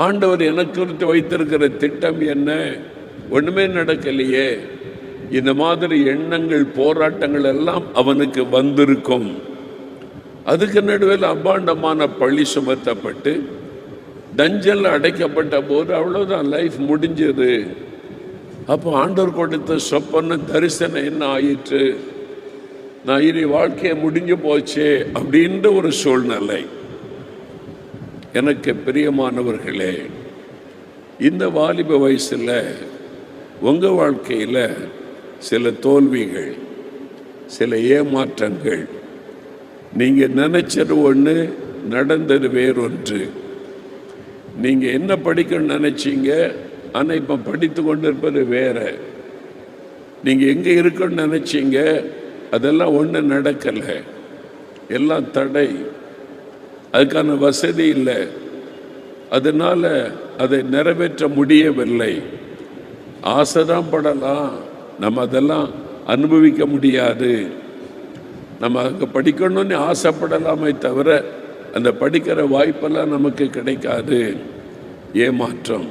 ஆண்டவர் எனக்கு குறித்து வைத்திருக்கிற திட்டம் என்ன? ஒண்ணுமே நடக்கலையே. இந்த மாதிரி எண்ணங்கள், போராட்டங்கள் எல்லாம் அவனுக்கு வந்திருக்கும். அதுக்கு நடுவில் அபாண்டமான பழி சுமத்தப்பட்டு டஞ்சன்ல அடைக்கப்பட்ட போது அவ்வளவுதான், லைஃப் முடிஞ்சது. அப்போ ஆண்டவர் கொடுத்த சொப்பன தரிசனம் என்ன ஆயிற்று? நான் இனி வாழ்க்கையை முடிஞ்சு போச்சே அப்படின்ற ஒரு சூழ்நிலை. எனக்கு பிரியமானவர்களே, இந்த வாலிப வயசுல உங்க வாழ்க்கையில சில தோல்விகள், சில ஏமாற்றங்கள், நீங்க நினைச்சது ஒன்று, நடந்தது வேறொன்று. நீங்க என்ன படிக்கணும்னு நினைச்சீங்க, ஆனால் இப்போ படித்து கொண்டு இருப்பது வேற. நீங்க எங்க இருக்கணும்னு நினைச்சீங்க, அதெல்லாம் ஒன்றும் நடக்கலை, எல்லாம் தடை, அதுக்கான வசதி இல்லை, அதனால அதை நிறைவேற்ற முடியவில்லை. ஆசைதான் படலாம், நம்ம அதெல்லாம் அனுபவிக்க முடியாது. நம்ம அங்கே படிக்கணும்னு ஆசைப்படலாமே தவிர அந்த படிக்கிற வாய்ப்பெல்லாம் நமக்கு கிடைக்காது. ஏமாற்றம்,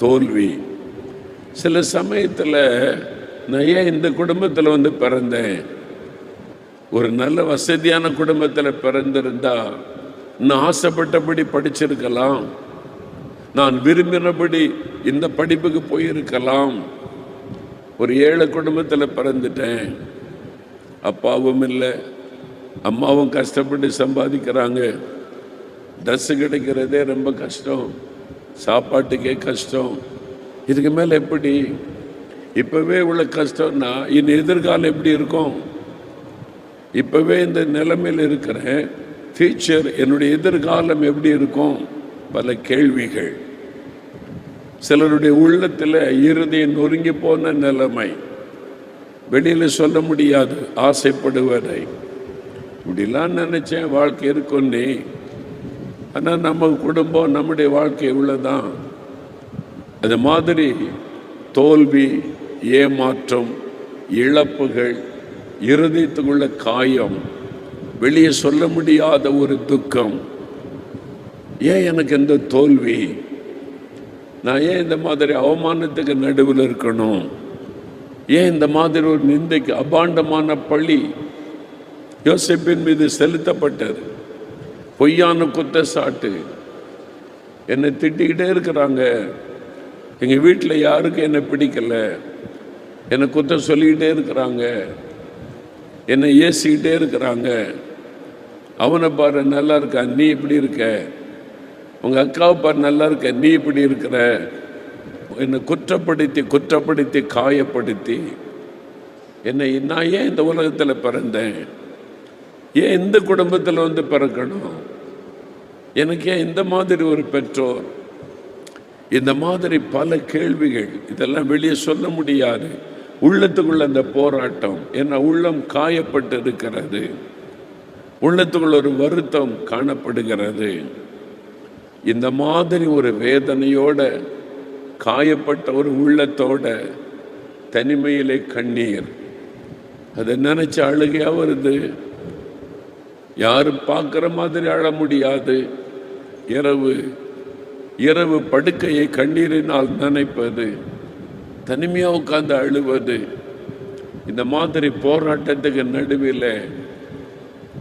தோல்வி. சில சமயத்தில் நான் ஏன் இந்த குடும்பத்தில் வந்து பிறந்தேன்? ஒரு நல்ல வசதியான குடும்பத்தில் பிறந்திருந்தா நான் ஆசைப்பட்டபடி படிச்சிருக்கலாம், நான் விரும்பினபடி இந்த படிப்புக்கு போயிருக்கலாம். ஒரு ஏழை குடும்பத்தில் பிறந்துட்டேன், அப்பாவும் இல்லை, அம்மாவும் கஷ்டப்பட்டு சம்பாதிக்கிறாங்க, ட்ரெஸ்ஸு கிடைக்கிறதே ரொம்ப கஷ்டம், சாப்பாட்டுக்கே கஷ்டம். இதுக்கு மேலே எப்படி? இப்போவே உள்ள கஷ்டம்னா இனி எதிர்காலம் எப்படி இருக்கும்? இப்போவே இந்த நிலைமையில் இருக்கிறேன், ஃபியூச்சர், என்னுடைய எதிர்காலம் எப்படி இருக்கும்? பல கேள்விகள். சிலருடைய உள்ளத்தில் இருதயம் நொறுங்கி போன நிலைமை, வெளியில் சொல்ல முடியாது ஆசைப்படுவதை. இப்படிலாம் நினச்சேன் வாழ்க்கை இருக்குன்னே, ஆனால் நம்ம குடும்பம், நம்முடைய வாழ்க்கை இவ்வளோதான். அது மாதிரி தோல்வி, ஏமாற்றம், இழப்புகள், இருதயத்துக்குள்ள காயம், வெளியே சொல்ல முடியாத ஒரு துக்கம். ஏன் எனக்கு இந்த தோல்வி? நான் ஏன் இந்த மாதிரி அவமானத்துக்கு நடுவில் இருக்கணும்? ஏன் இந்த மாதிரி ஒரு நிந்தைக்கு, அபாண்டமான பழி யோசேப்பின் மீது செலுத்தப்பட்டது. பொய்யான குற்றச்சாட்டு, என்னை திட்டிக்கிட்டே இருக்கிறாங்க. எங்கள் வீட்டில் யாருக்கும் என்னை பிடிக்கல, என்னை குற்றம் சொல்லிக்கிட்டே இருக்கிறாங்க, என்னை ஏசிக்கிட்டே இருக்கிறாங்க. அவனை பாரு நல்லா இருக்க, நீ இப்படி இருக்க. உங்கள் அக்காவை பாரு நல்லா இருக்க, நீ இப்படி இருக்கிற. என்னை குற்றப்படுத்தி குற்றப்படுத்தி காயப்படுத்தி என்னை, நான் ஏன் இந்த உலகத்தில் பிறந்தேன்? ஏன் இந்த குடும்பத்தில் வந்து பிறக்கணும்? எனக்கு ஏன் இந்த மாதிரி ஒரு பெற்றோர்? இந்த மாதிரி பல கேள்விகள். இதெல்லாம் வெளியே சொல்ல முடியாது. உள்ளத்துக்குள்ள அந்த போராட்டம், என்ன உள்ளம் காயப்பட்டு இருக்கிறது, உள்ளத்துக்குள்ள ஒரு வருத்தம் காணப்படுகிறது. இந்த மாதிரி ஒரு வேதனையோட, காயப்பட்ட ஒரு உள்ளத்தோட, தனிமையிலே கண்ணீர், அதை நினைச்ச அழுகையா வருது. யாரும் பார்க்குற மாதிரி அழ முடியாது. இரவு இரவு படுக்கையை கண்ணீரினால் நினைப்பது, தனிமையாக உட்கார்ந்து அழுவது. இந்த மாதிரி போராட்டத்துக்கு நடுவில்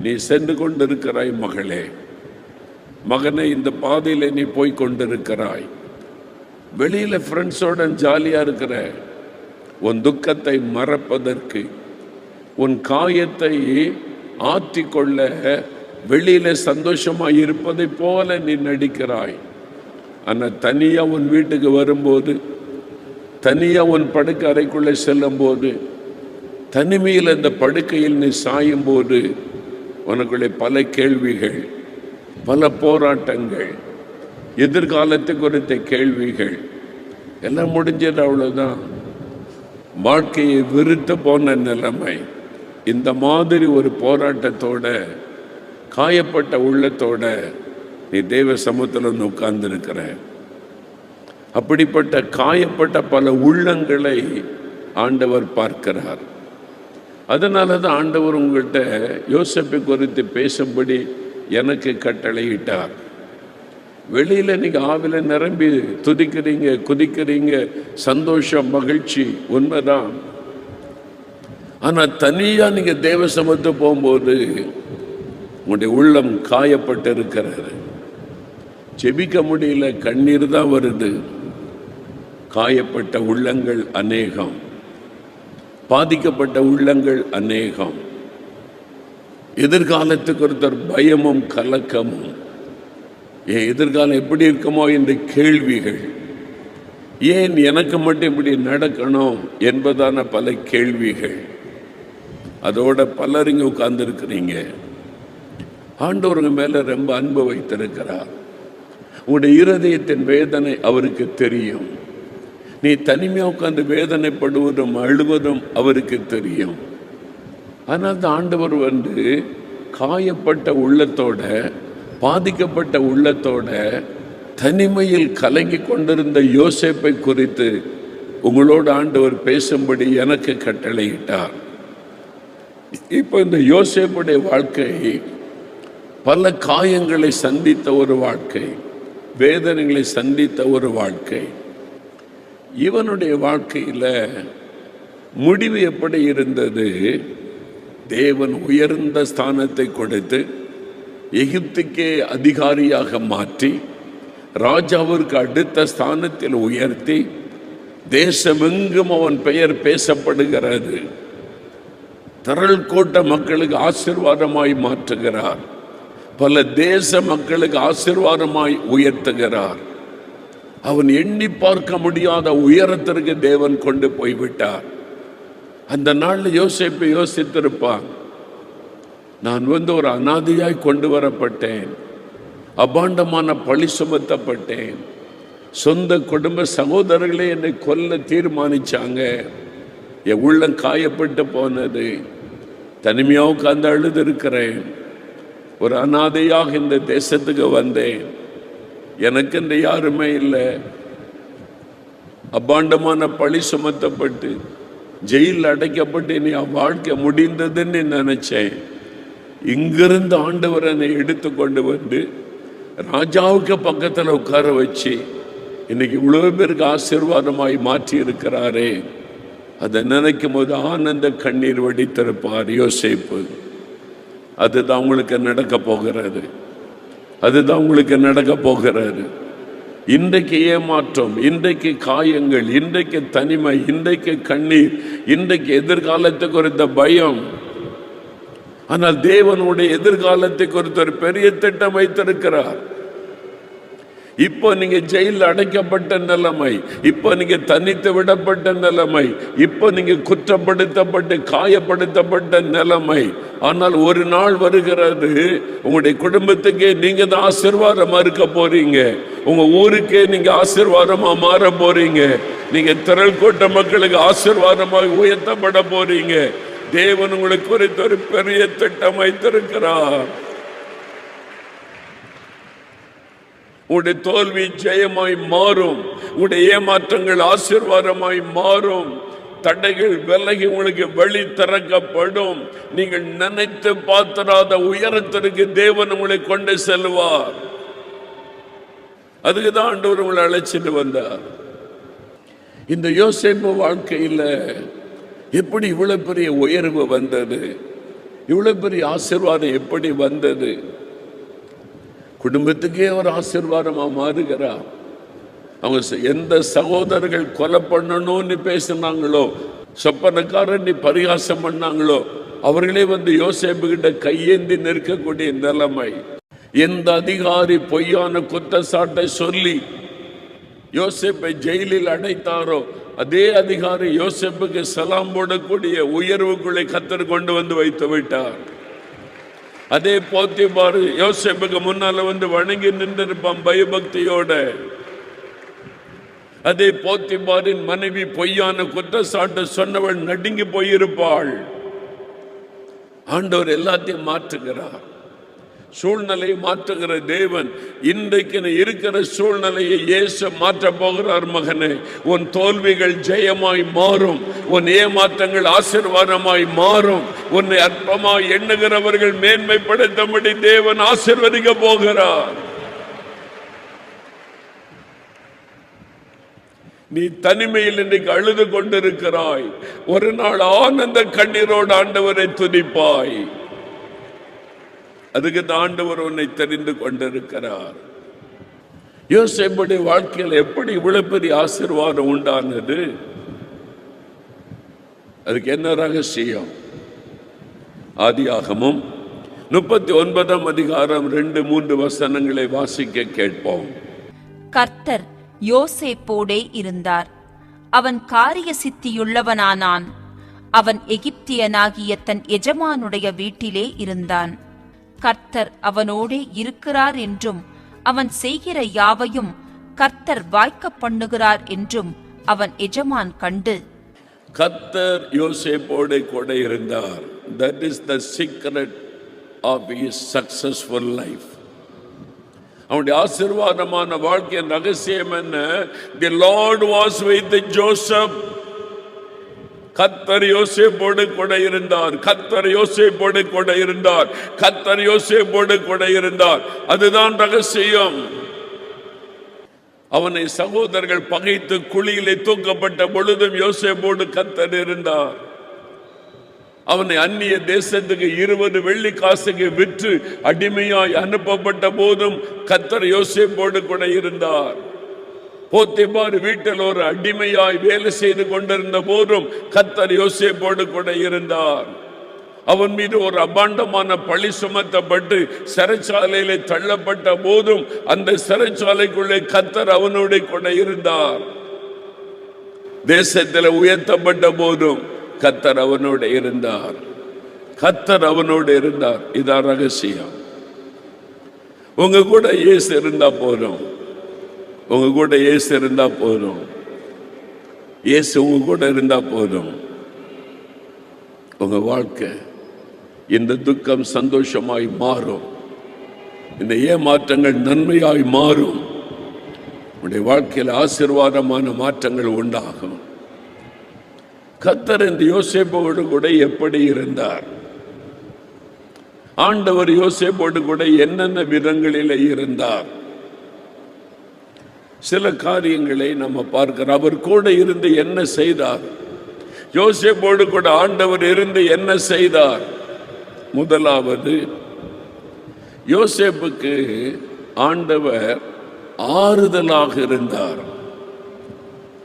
நீ சென்று கொண்டிருக்கிறாய் மகளே, மகனே, இந்த பாதையில் நீ போய் கொண்டிருக்கிறாய். வெளியில் ஃப்ரெண்ட்ஸோட ஜாலியாக இருக்கிற, உன் துக்கத்தை மறப்பதற்கு, உன் காயத்தை ஆற்றிக்கொள்ள வெளியில சந்தோஷமாக இருப்பதை போல நீ நடிக்கிறாய். ஆனால் தனியாக உன் வீட்டுக்கு வரும்போது, தனியாக உன் படுக்கை அறைக்குள்ளே செல்லும் போது, தனிமையில் அந்த படுக்கையில் நீ சாயும் போது உனக்குள்ளே பல கேள்விகள், பல போராட்டங்கள், எதிர்காலத்தை குறித்த கேள்விகள் எல்லாம் முடிஞ்சது. அவ்வளோதான். வாழ்க்கையை வெறுத்து போன நிலைமை. இந்த மாதிரி ஒரு போராட்டத்தோட, காயப்பட்ட உள்ளத்தோட நீ தேவ சமூகத்தில் உட்கார்ந்துருக்கிற. அப்படிப்பட்ட காயப்பட்ட பல உள்ளங்களை ஆண்டவர் பார்க்கிறார். அதனால தான் ஆண்டவர் உங்கள்கிட்ட யோசேப்பை குறித்து பேசும்படி எனக்கு கட்டளையிட்டார். வெளியில நீங்க ஆவில நிரம்பி துதிக்கிறீங்க, குதிக்கிறீங்க, சந்தோஷம், மகிழ்ச்சி உண்மைதான். ஆனா தனியா நீங்க தேவ சமூகத்து போகும்போது உங்களுடைய உள்ளம் காயப்பட்டு இருக்கிறாரு. ஜெபிக்க முடியல, கண்ணீர் தான் வருது. காயப்பட்ட உள்ளங்கள் அநேகம், பாதிக்கப்பட்ட உள்ளங்கள் அநேகம். எதிர்காலத்துக்கு ஒருத்தர் பயமும் கலக்கமும், என் எதிர்காலம் எப்படி இருக்குமோ என்ற கேள்விகள், ஏன் எனக்கு மட்டும் இப்படி நடக்கணும் என்பதான பல கேள்விகள். அதோட பலர் இங்க உட்கார்ந்து இருக்கிறீங்க. ஆண்டவருங்க மேல ரொம்ப அன்பு வைத்திருக்கிறார். உங்களுடைய இருதயத்தின் வேதனை அவருக்கு தெரியும். நீ தனிமையா உட்கார்ந்து வேதனைப்படுவதும் அழுவதும் அவருக்கு தெரியும். ஆனால் அந்த ஆண்டவர் காயப்பட்ட உள்ளத்தோட, பாதிக்கப்பட்ட உள்ளத்தோட, தனிமையில் கலங்கி கொண்டிருந்த யோசேப்பை குறித்து உங்களோட ஆண்டவர் பேசும்படி எனக்கு கட்டளையிட்டார். இப்போ இந்த யோசேப்புடைய வாழ்க்கை பல காயங்களை சந்தித்த ஒரு வாழ்க்கை, வேதனைகளை சந்தித்த ஒரு வாழ்க்கை. இவனுடைய வாழ்க்கையில் முடிவு எப்படி இருந்தது? தேவன் உயர்ந்த ஸ்தானத்தை கொடுத்து எகிப்துக்கே அதிகாரியாக மாற்றி ராஜாவிற்கு அடுத்த ஸ்தானத்தில் உயர்த்தி தேசமெங்கும் அவன் பெயர் பேசப்படுகிறது. திரள் கூட்ட மக்களுக்கு ஆசீர்வாதமாய் மாற்றுகிறார். பல தேச மக்களுக்கு ஆசீர்வாதமாய் உயர்த்துகிறார். அவன் எண்ணி பார்க்க முடியாத உயரத்திற்கு தேவன் கொண்டு போய்விட்டார். அந்த நாளில் யோசேப்பு யோசித்திருப்பான், நான் ஒரு அனாதையாய் கொண்டு வரப்பட்டேன், அபாண்டமான பழி சுமத்தப்பட்டேன், சொந்த குடும்ப சகோதரர்களே என்னை கொல்ல தீர்மானிச்சாங்க, என் உள்ளம் காயப்பட்டு போனது, தனிமையாக உட்கார்ந்து அழுது இருக்கிறேன், ஒரு அனாதையாக இந்த தேசத்துக்கு வந்தேன், எனக்கு இந்த யாருமே இல்லை, அபாண்டமான பழி சுமத்தப்பட்டு ஜெயிலில் அடைக்கப்பட்டு நீ வாழ்க்கை முடிந்ததுன்னு நினைச்சேன். இங்கிருந்து ஆண்டவர் என்னை எடுத்து கொண்டு வந்து ராஜாவுக்கு பக்கத்தில் உட்கார வச்சு இன்னைக்கு இவ்வளவு பேருக்கு ஆசீர்வாதமாய் மாற்றி இருக்கிறாரே, அதை நினைக்கும் போது ஆனந்த கண்ணீர் வடித்திருப்பார் யோசேப்பு. அதுதான் உங்களுக்கு நடக்க போகிறது. அதுதான் உங்களுக்கு நடக்க போகிறது. இன்றைக்கு ஏமாற்றம், இன்றைக்கு காயங்கள், இன்றைக்கு தனிமை, இன்றைக்கு கண்ணீர், இன்றைக்கு எதிர்காலத்தை குறித்த பயம். ஆனால் தேவனுடைய எதிர்காலத்தை குறித்த ஒரு பெரிய திட்டம் வைத்திருக்கிறார். இப்போ நீங்க ஜெயிலில் அடைக்கப்பட்ட நிலைமை, இப்போ நீங்க தனித்து விடப்பட்ட நிலைமை, இப்போ நீங்க குற்றப்படுத்தப்பட்டு காயப்படுத்தப்பட்ட நிலைமை. ஆனால் ஒரு நாள் வருகிறது, உங்களுடைய குடும்பத்துக்கே நீங்க தான் ஆசீர்வாதமா இருக்க போறீங்க, உங்க ஊருக்கே நீங்க ஆசீர்வாதமா மாற போறீங்க, நீங்க திரள் கூட்ட மக்களுக்கு ஆசீர்வாதமாக உயர்த்தப்பட போறீங்க. தேவன் உங்களுக்கு குறித்த ஒரு பெரிய திட்டம் வைத்திருக்கிறார். உங்களுடைய தோல்வி ஜெயமாய் மாறும், உங்களுடைய ஏமாற்றங்கள் ஆசீர்வாதமாய் மாறும், தடைகள் விலகி உங்களுக்கு வழி திறக்கப்படும். நீங்கள் நினைத்து பார்த்திராத உயரத்திற்கு தேவன் உங்களை கொண்டு செல்வார். அதுக்கு தான் ஆண்டவர் உங்களை அழைச்சிட்டு வந்தார். இந்த யோசேப்பு வாழ்க்கையில் எப்படி இவ்வளவு பெரிய உயர்வு வந்தது, இவ்வளவு பெரிய ஆசீர்வாதம் எப்படி வந்தது? குடும்பத்துக்கே ஒரு ஆசீர்வாதமா மாறுகிறார். அவங்க எந்த சகோதரர்கள் கொலை பண்ணணும்னு பேசினாங்களோ, சொப்பனக்காரன் நீ பரிகாசம் பண்ணாங்களோ, அவர்களே யோசேப்பு கிட்ட கையேந்தி நிற்கக்கூடிய நிலைமை. எந்த அதிகாரி பொய்யான குற்றச்சாட்டை சொல்லி யோசேப்பை ஜெயிலில் அடைத்தாரோ, அதே அதிகாரி யோசேப்புக்கு சலாம் போடக்கூடிய உயர்வுக்குள்ளே கர்த்தர் கொண்டு வைத்து விட்டார். அதே போத்திபார் யோசேப்புக்கு முன்னால வணங்கி நின்றிருப்பான் பயபக்தியோட. அதே போத்திபாரின் மனைவி பொய்யான குற்றச்சாட்டு சொன்னவள் நடுங்கி போயிருப்பாள். ஆண்டவர் எல்லாத்தையும் மாற்றுகிறார், சூழ்நிலையை மாற்றுகிற தேவன். இன்றைக்கு இருக்கிற சூழ்நிலையை இயேசு மாற்ற போகிறார். மகனே, உன் தோல்விகள் ஜெயமாய் மாறும், உன் ஏமாற்றங்கள் ஆசீர்வாதமாய் மாறும், உன்னை அற்பமாய் எண்ணுகிறவர்கள் மேன்மைப்படுத்தபடி தேவன் ஆசீர்வதிக்க போகிறார். நீ தனிமையில் இன்றைக்கு அழுது கொண்டிருக்கிறாய். ஒரு நாள் ஆனந்த கண்ணீரோடு ஆண்டவரை துதிப்பாய். அதுக்கு இந்த ஆண்டவர் உன்னை தெரிந்து கொண்டிருக்கிறார். யோசேப்புடைய வாழ்க்கையில் எப்படி இவ்வளவு பெரிய ஆசீர்வாதம் உண்டானது? அதுக்கு என்ன ரகசியம்? ஆதியாகமம் 39ஆம் அதிகாரம் 2-3 வசனங்களை வாசிக்க கேட்போம். கர்த்தர் யோசேப்போடே இருந்தார். அவன் காரிய சித்தியுள்ளவனானான். அவன் எகிப்தியனாகிய தன் எஜமானுடைய வீட்டிலே இருந்தான். கர்த்தர் அவனோடே இருக்கிறார் என்றும் அவன் செய்கிற யாவையும் கர்த்தர் வாய்க்க பண்ணுகிறார் என்றும் அவன் எஜமான் கண்டு, கர்த்தர் யோசேப்போடு கூட இருந்தார். That is the secret of his successful life. அவனுடைய ஆசீர்வாதமான வாழ்க்கையின் ரகசியம் என்ன? The Lord was with Joseph. கர்த்தர் யோசேப்போடு கூட இருந்தார். கர்த்தர் யோசேப்போடு கூட இருந்தார். கர்த்தர் யோசேப்போடு கூட இருந்தார். அதுதான் ரகசியம். அவனை சகோதரர்கள் பகைத்து குழியிலே தூக்கப்பட்ட பொழுதும் யோசேப்போடு கர்த்தர் இருந்தார். அவனை அந்நிய தேசத்துக்கு 20 வெள்ளி காசுக்கு விற்று அடிமையாய் அனுப்பப்பட்ட போதும் கர்த்தர் யோசேப்போடு கூட இருந்தார். போத்திபார் வீட்டில் ஒரு அடிமையாய் வேலை செய்து கொண்டிருந்த போதும் கர்த்தர் யோசேப்போடு கூட இருந்தார். அவன் மீது ஒரு அபாண்டமான பழி சுமத்தப்பட்டு சிறைச்சாலையிலே தள்ளப்பட்ட போதும் அந்த சிறைச்சாலைக்குள்ளே கர்த்தர் அவனோடு கூட இருந்தார். தேசத்தில் உயர்த்தப்பட்ட போதும் கர்த்தர் அவனோடு இருந்தார். கர்த்தர் அவனோடு இருந்தார். இதான் ரகசியம். உங்க கூட இயேசு இருந்தா போதும். உங்க கூட இயேசு இருந்தா போதும். இயேசு உங்க கூட இருந்தா போதும். உங்க வாழ்க்கை இந்த துக்கம் சந்தோஷமாய் மாறும். இந்த ஏமாற்றங்கள் நன்மையாய் மாறும். உங்களுடைய வாழ்க்கையில் ஆசீர்வாதமான மாற்றங்கள் உண்டாகும். கர்த்தர் இந்த யோசேப்போடு கூட எப்படி இருந்தார்? ஆண்டவர் யோசேப்போடு கூட என்னென்ன விதங்களில் இருந்தார்? சில காரியங்களை நம்ம பார்க்கிறோம். அவர் கூட இருந்து என்ன செய்தார்? யோசேப்போடு கூட ஆண்டவர் இருந்து என்ன செய்தார்? முதலாவது, யோசேப்புக்கு ஆண்டவர் ஆறுதலாக இருந்தார்.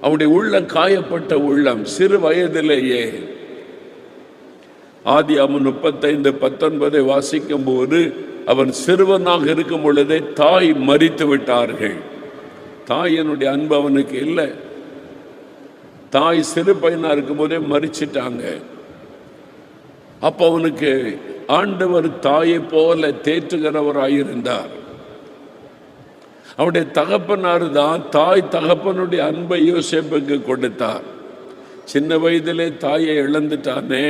அவருடைய உள்ள காயப்பட்ட உள்ளம் சிறு வயதிலேயே, ஆதியாகமம் 35:19 வாசிக்கும் போது, அவன் சிறுவனாக இருக்கும் பொழுதே தாய் மரித்து விட்டார்கள். தாயினுடைய அன்பு அவனுக்கு இல்லை. தாய் சிறு பையனா இருக்கும் போதே மரிச்சிட்டாங்க. அப்ப அவனுக்கு ஆண்டவர் தாயை போல தேற்றுகிறவராயிருந்தார். அவருடைய தகப்பனார் தான் தாய் தகப்பனுடைய அன்பை யோசேப்புக்கு கொடுத்தார். சின்ன வயதிலே தாயை இழந்துட்டானே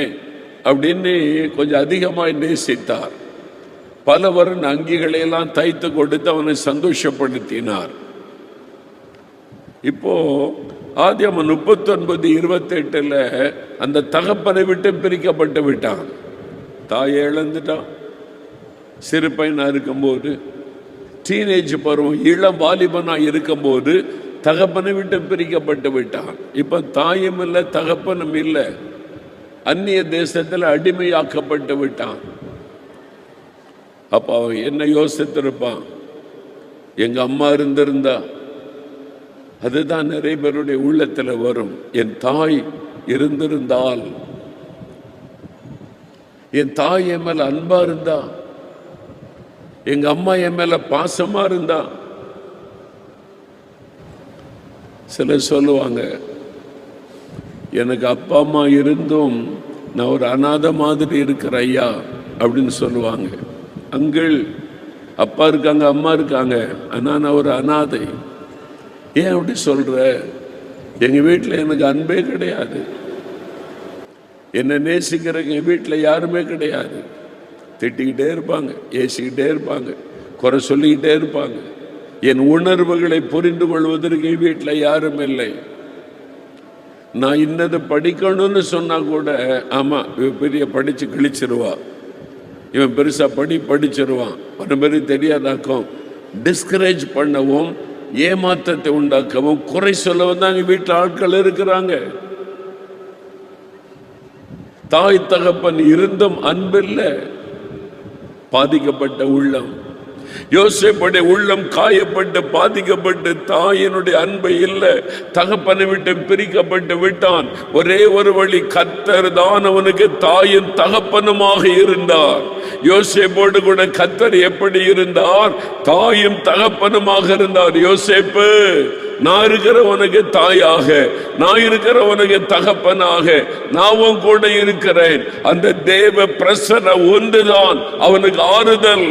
அப்படின்னு கொஞ்சம் அதிகமாய் நேசித்தார். பல வருண அங்கிகளை எல்லாம் தைத்து கொடுத்து அவனை சந்தோஷப்படுத்தினார். இப்போ ஆதியாகமம் 39:28 அந்த தகப்பனை விட்டு பிரிக்கப்பட்டு விட்டான். தாயை இழந்துட்டான். சிறு பையனா இருக்கும்போது, டீனேஜ் பருவம், இளம் வாலிபனா இருக்கும்போது தகப்பனை விட்டு பிரிக்கப்பட்டு விட்டான். இப்ப தாயும் இல்லை, தகப்பனும் இல்லை. அந்நிய தேசத்தில் அடிமையாக்கப்பட்டு விட்டான். அப்ப அவன் என்ன யோசித்திருப்பான்? எங்க அம்மா இருந்திருந்தா. அதுதான் நிறைய பேருடைய உள்ளத்தில் வரும். என் தாய் இருந்திருந்தால், என் தாய் என் மேல அன்பா இருந்தா, எங்க அம்மா என் மேல பாசமா இருந்தா. சிலர் சொல்லுவாங்க, எனக்கு அப்பா அம்மா இருந்தும் நான் ஒரு அநாதை மாதிரி இருக்கிற ஐயா அப்படின்னு சொல்லுவாங்க. அங்கிள், அப்பா இருக்காங்க, அம்மா இருக்காங்க, ஆனா நான் ஒரு அநாதை. ஏன் அப்படி சொல்ற? எங்க வீட்டில் எனக்கு அன்பே கிடையாது. என்னை நேசிக்கிற எங்கள் வீட்டில் யாருமே கிடையாது. திட்டிக்கிட்டே இருப்பாங்க, ஏசிக்கிட்டே இருப்பாங்க, குறை சொல்லிக்கிட்டே இருப்பாங்க. என் உணர்வுகளை புரிந்து கொள்வதற்கு என் வீட்டில் யாரும் இல்லை. நான் இன்னது படிக்கணும்னு சொன்னா கூட, ஆமா இவன் பெரிய படிச்சு கிழிச்சிருவா, இவன் பெருசா படிச்சிருவான், ஒரு மாதிரி தெரியாதாக்கும் டிஸ்கரேஜ் பண்ணவும் ஏமாற்றத்தை உண்டாக்கவும் குறை சொல்லவும் தான் வீட்டில் ஆட்கள் இருக்கிறாங்க. தாய் தகப்பன் இருந்தும் அன்பில்ல, பாதிக்கப்பட்ட உள்ளம். யோசேப்புடைய உள்ளம் காயப்பட்டு பாதிக்கப்பட்டு தாயினுடைய அன்பை இல்லை, தகப்பனை விட்டு பிரிக்கப்பட்டு விட்டான். ஒரே ஒரு வழி, கர்த்தர் தான் அவனுக்கு தாயும் தகப்பனுமாக இருந்தார். யோசேப்போடு கூட கர்த்தர் எப்படி இருந்தார்? தாயும் தகப்பனுமாக இருந்தார். யோசேப்பு, நான் இருக்கிற உனக்கு தாயாக, நான் இருக்கிற உனக்கு தகப்பனாக, நான் கூட இருக்கிறேன். அந்த தேவ பிரசன்ன ஒன்றுதான் அவனுக்கு ஆறுதல்.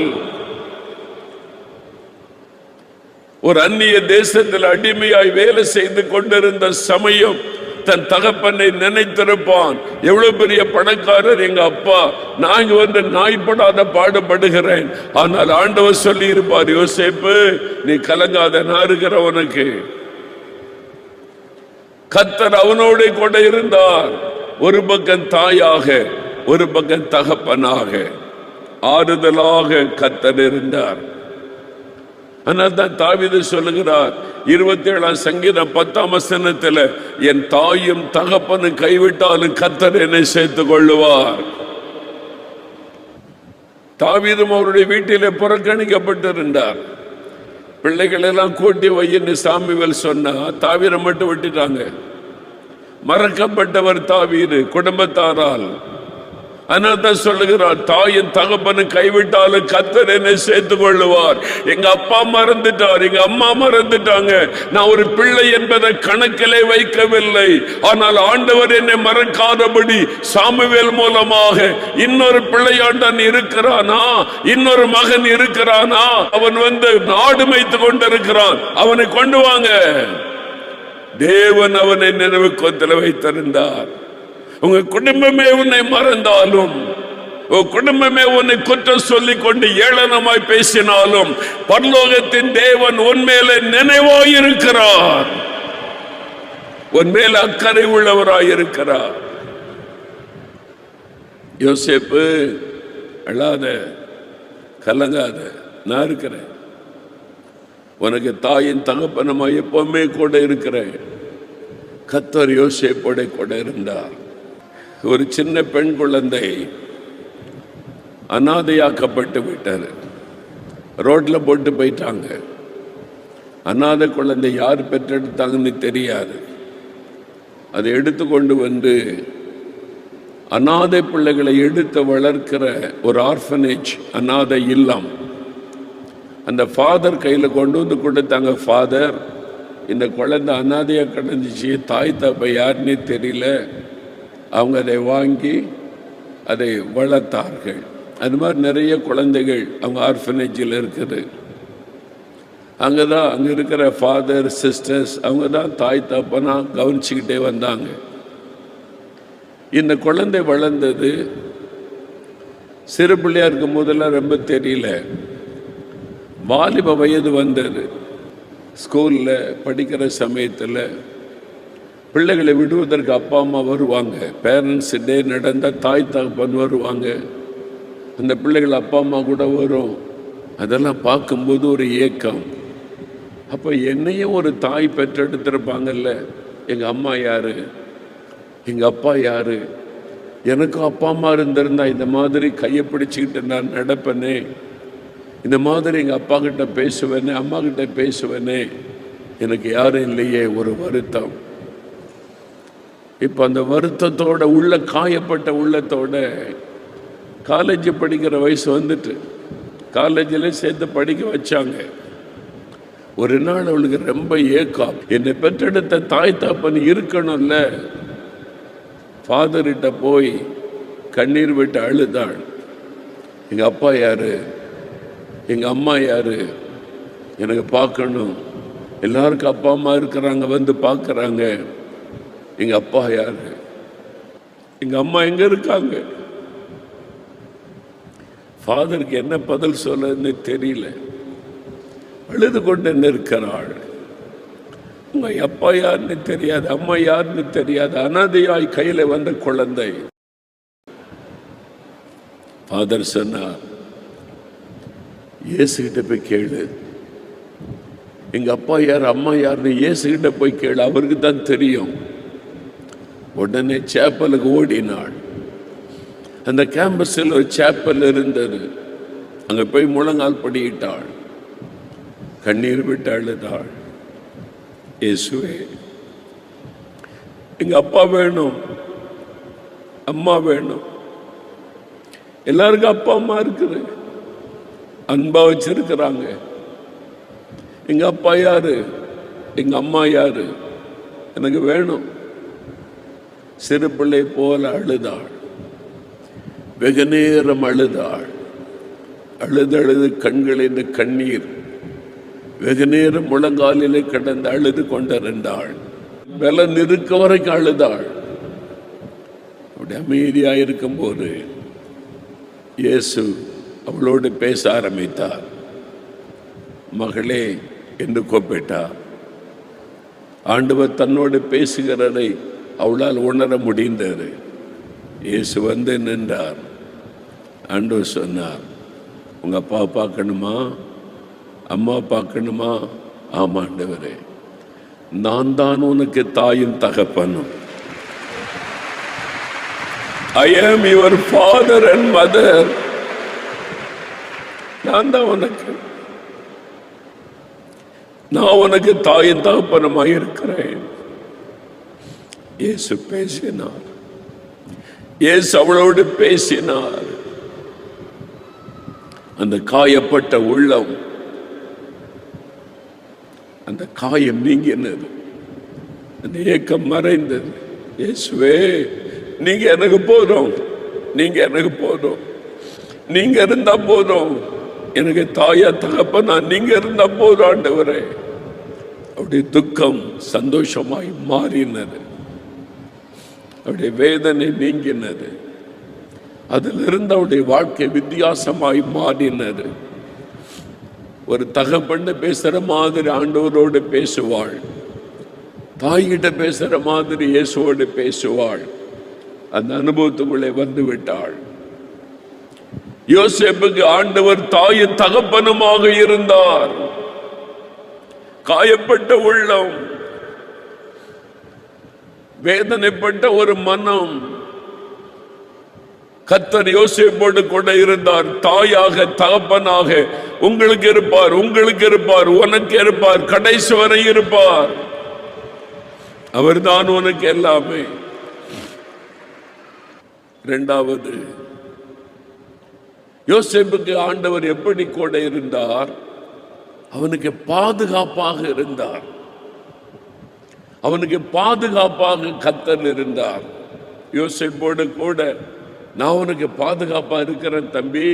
ஒரு அந்நிய தேசத்தில் அடிமையாய் வேலை செய்து கொண்டிருந்த சமயம் தன் தகப்பனை நினைத்திருப்பான். எவ்வளவு பெரிய பணக்காரர் எங்க அப்பா, நாங்க வந்து நாய்ப்படாத பாடுபடுகிறேன். ஆனால் ஆண்டவர் சொல்லி இருப்பார், யோசேப்பு நீ கலங்காத, நான் இருக்கிற உனக்கு. கர்த்தர் அவனோட கூட இருந்தார். ஒரு பக்கம் தாயாக, ஒரு பக்கம் தகப்பனாக, ஆறுதலாக கர்த்தர் இருந்தார். ஆனால் தான் தாவீது சொல்லுகிறார் 27ஆம் சங்கீதம் 10ஆம் வசனத்தில், என் தாயும் தகப்பனும் கைவிட்டாலும் கர்த்தர் என்னை சேர்த்துக் கொள்ளுவார். தாவீதும் அவருடைய வீட்டிலே புறக்கணிக்கப்பட்டிருந்தார். பிள்ளைகள் எல்லாம் கூட்டி வையின்னு சாமுவேல் சொன்னா, தாவீதை மட்டும் விட்டுட்டாங்க. மறக்கப்பட்டவர் தாவீது குடும்பத்தாரால். அனதான் சொல்லுகிறார், தாயின் தகப்பனு கைவிட்டாலும் கர்த்தர் என்னை சேர்த்துக் கொள்ளுவார். எங்க அப்பா மறந்துட்டார், எங்க அம்மா மறந்துட்டாங்க, நான் ஒரு பிள்ளை என்பதை கணக்கிலே வைக்கவில்லை. ஆனால் ஆண்டவர் என்னை மறக்காதபடி சாமுவேல் மூலமாக இன்னொரு பிள்ளையாண்டன் இருக்கிறானா, இன்னொரு மகன் இருக்கிறானா, அவன் வந்து நாடு மேய்த்து கொண்டிருக்கிறான், அவனை கொண்டு வாங்க. தேவன் அவனை நினைவு கோத்தில் வைத்திருந்தார். உங்க குடும்பமே உன்னை மறந்தாலும், உங்க குடும்பமே உன்னை குற்றம் சொல்லிக் கொண்டு ஏளனமாய் பேசினாலும், பரலோகத்தின் தேவன் உன்மேல நினைவாயிருக்கிறார், உன்மேல அக்கறை உள்ளவராயிருக்கிறார். யோசேப்பு, அழாத, கலங்காத, நான் இருக்கிறேன், உனக்கு தாயின் தகப்பனமா எப்பவுமே கூட இருக்கிறேன். கர்த்தர் யோசேப்போட கூட இருந்தார். ஒரு சின்ன பெண் குழந்தை அனாதையாக்கப்பட்டு விட்டார். ரோட்ல போட்டு போயிட்டாங்க. அனாதை குழந்தை யார் பெற்றெடுத்தாங்கன்னு தெரியாது. அதை எடுத்து கொண்டு வந்து அனாதை பிள்ளைகளை எடுத்து வளர்க்கிற ஒரு ஆர்ஃபனேஜ், அனாதை இல்லம், அந்த ஃபாதர் கையில் கொண்டு வந்து கொடுத்தாங்க. ஃபாதர், இந்த குழந்தை அனாதையாக கிடந்துச்சு, தாய் தப்ப யாருன்னே தெரியல. அவங்க அதை வாங்கி அதை வளர்த்தார்கள். அது மாதிரி நிறைய குழந்தைகள் அவங்க ஆர்ஃபனேஜில் இருக்குது. அங்கே தான் அங்கே இருக்கிற ஃபாதர் சிஸ்டர்ஸ் அவங்க தான் தாய் தப்பனா கவனிச்சுக்கிட்டே வந்தாங்க. இந்த குழந்தை வளர்ந்தது. சிறு பிள்ளையா இருக்கும் போதெல்லாம் ரொம்ப தெரியல. வாலிப வயது வந்தது. ஸ்கூலில் படிக்கிற சமயத்தில் பிள்ளைகளை விடுவதற்கு அப்பா அம்மா வருவாங்க. பேரண்ட்ஸ் டே நடந்தால் தாய் தகப்பன் வருவாங்க. அந்த பிள்ளைகள் அப்பா அம்மா கூட வரும். அதெல்லாம் பார்க்கும்போது ஒரு ஏக்கம். அப்போ என்னையும் ஒரு தாய் பெற்றெடுத்திருப்பாங்கல்ல, எங்கள் அம்மா யாரு, எங்கள் அப்பா யாரு, எனக்கும் அப்பா அம்மா இருந்திருந்தா இந்த மாதிரி கையை பிடிச்சிக்கிட்டு நான் நடப்பேனே, இந்த மாதிரி எங்கள் அப்பா கிட்ட பேசுவேனே, அம்மா கிட்ட பேசுவேனே, எனக்கு யாரும் இல்லையே, ஒரு வருத்தம். இப்போ அந்த வருத்தத்தோட, உள்ள காயப்பட்ட உள்ளத்தோட காலேஜ் படிக்கிற வயசு வந்துட்டு காலேஜில் சேர்த்து படிக்க வச்சாங்க. ஒரு நாள் அவளுக்கு ரொம்ப ஏக்கம், என்னை பெற்றெடுத்த தாய் தாப்பன் இருக்கணும்ல. ஃபாதர்கிட்ட போய் கண்ணீர் விட்டு அழுதாள். எங்கள் அப்பா யாரு, எங்கள் அம்மா யாரு, எனக்கு பார்க்கணும். எல்லாருக்கும் அப்பா அம்மா இருக்கிறாங்க, வந்து பார்க்குறாங்க. எங்கள் அப்பா யாரு, எங்கள் அம்மா எங்கே இருக்காங்க? ஃபாதருக்கு என்ன பதில் சொல்லன்னு தெரியல. அழுது கொண்டு நிற்கிறாள். உங்க அப்பா யாருன்னு தெரியாது, அம்மா யாருன்னு தெரியாது, அனாதையாய் கையில் வந்த குழந்தை. ஃபாதர் சொன்னார், இயேசுகிட்ட போய் கேளு, எங்க அப்பா யார் அம்மா யாருன்னு இயேசுகிட்ட போய் கேளு, அவருக்கு தான் தெரியும். உடனே சேப்பலுக்கு ஓடினாள். அந்த கேம்பஸில் ஒரு சேப்பல் இருந்தது. அங்கே போய் முழங்கால் படியிட்டாள், கண்ணீர் விட்டு அழுதாள். இயேசுவே, எங்க அப்பா வேணும், அம்மா வேணும். எல்லாருக்கும் அப்பா அம்மா இருக்குது, அன்பா வச்சிருக்கிறாங்க. எங்க அப்பா யாரு, எங்க அம்மா யாரு, எனக்கு வேணும். சிறு பிள்ளை போல அழுதாள். வெகு நேரம் அழுதாள். அழுது கண்களில் கண்ணீர். வெகு நேரம் முழங்காலிலே கிடந்து அழுது கொண்டிருந்தாள். பலன் இருக்க வரைக்கும் அழுதாள். அப்படி அமைதியாக இருக்கும்போது இயேசு அவளோடு பேச ஆரம்பித்தார். மகளே என்று கூப்பிட்டார். ஆண்டவர் தன்னோடு பேசுகிறதை அவளால் உணர முடிந்தது. இயேசு வந்து நின்றார். ஆண்டவர் சொன்னார், உங்க அப்பா பார்க்கணுமா, அம்மா பார்க்கணுமா? ஆமா ஆண்டவரே, நான் தான் உனக்கு தாயும் தகப்பனும். I am your father and mother. நான் தான் உனக்கு தாயும் தகப்பனுமாய் இருக்கிறேன். இயேசு பேசினார். இயேசு அவளோடு பேசினார். அந்த காயப்பட்ட உள்ளம், அந்த காயம் நீங்கினது, அந்த ஏக்கம் மறைந்தது. இயேசுவே, நீங்க எனக்கு போதும், நீங்க எனக்கு போதும், நீங்க இருந்தா போதும், எனக்கு தாயா தகப்பனா நீங்க இருந்தா போதும் ஆண்டவரே. அவருடைய துக்கம் சந்தோஷமாய் மாறினது. அவருடைய வேதனை நீங்கினது. அதிலிருந்து அவருடைய வாழ்க்கை வித்தியாசமாய் மாறினது. ஒரு தகப்பன் பேசுற மாதிரி ஆண்டவரோடு பேசுவாள். தாயிட்ட பேசுற மாதிரி இயேசுவோடு பேசுவாள். அந்த அனுபவத்துக்குள்ளே வந்து விட்டாள். யோசேப்புக்கு ஆண்டவர் தாயின் தகப்பனுமாக இருந்தார். காயப்பட்ட உள்ளம், வேதனைப்பட்ட ஒரு மனம். கர்த்தர் யோசேப்போடு கூட இருந்தார். தாயாக தகப்பனாக உங்களுக்கு இருப்பார், உங்களுக்கு இருப்பார், உனக்கு இருப்பார், கடைசி வரை இருப்பார். அவர்தான் உனக்கு எல்லாமே. இரண்டாவது, யோசேப்புக்கு ஆண்டவர் எப்படி கூட இருந்தார்? அவனுக்கு பாதுகாப்பாக இருந்தார். அவனுக்கு பாதுகாப்பாக கர்த்தர் இருந்தார். யோசேப்போடு கூட, நான் உனக்கு பாதுகாப்பா இருக்கிறேன் தம்பி,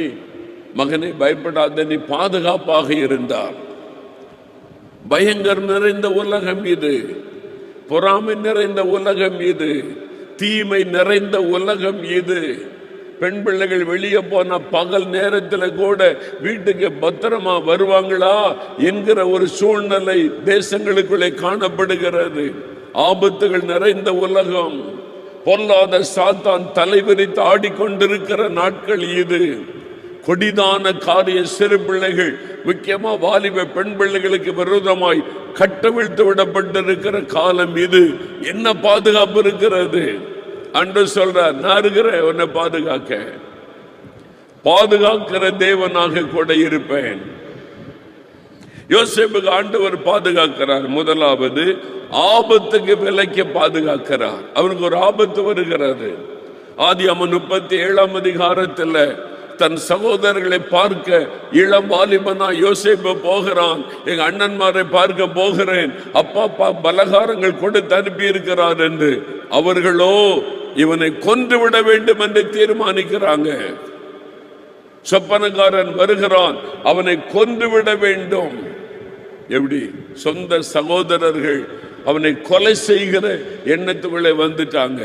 மகனை பயப்படாத, நீ பாதுகாப்பாக இருந்தார். பயங்கர நிறைந்த உலகம் இது, பொறாமை நிறைந்த உலகம் இது, தீமை நிறைந்த உலகம் இது. பெண் பிள்ளைகள் வெளியே போன பகல் நேரத்தில் கூட வீட்டுக்கு பத்திரமா வருவாங்களா என்கிற ஒரு சூழ்நிலை தேசங்களுக்குள்ளே காணப்படுகிறது. ஆபத்துகள் நிறைந்த உலகம், பொல்லாத சாத்தான் தலைவிரித்து ஆடிக்கொண்டிருக்கிற நாட்கள் இது. கொடிதான காரிய சிறு பிள்ளைகள், முக்கியமா வாலிப பெண் பிள்ளைகளுக்கு விரோதமாய் கட்டவிழ்த்து விடப்பட்டிருக்கிற காலம் இது. என்ன பாதுகாப்பு இருக்கிறது? அன்று சொல்றார், நான் இருக்கிறேன் உன்னை பாதுகாக்க, பாதுகாக்கிற தேவனாக கூட இருப்பேன். யோசேப்புக்கு ஆண்டவர் பாதுகாக்கிறார். முதலாவது, ஆபத்துக்கு விலைக்கு பாதுகாக்கிறார். அவனுக்கு ஒரு ஆபத்து வருகிறது. ஆதியாகமம் 37ஆம் அதிகாரத்தில் தன் சகோதரர்களை பார்க்க இளம் வாலிபனா யோசேப்பு போகிறான். எங்க அண்ணன்மாரை பார்க்க போகிறேன், அப்பா பலகாரங்கள் கொடுத்து அனுப்பி இருக்கிறார் என்று. அவர்களோ இவனை கொன்று விட வேண்டும் என்று தீர்மானிக்கிறாங்க. சொப்பனக்காரன் வருகிறான், அவனை கொன்று விட வேண்டும். எப்படி? சொந்த சகோதரர்கள் அவனை கொலை செய்கிற எண்ணத்துக்குள்ளே வந்துட்டாங்க.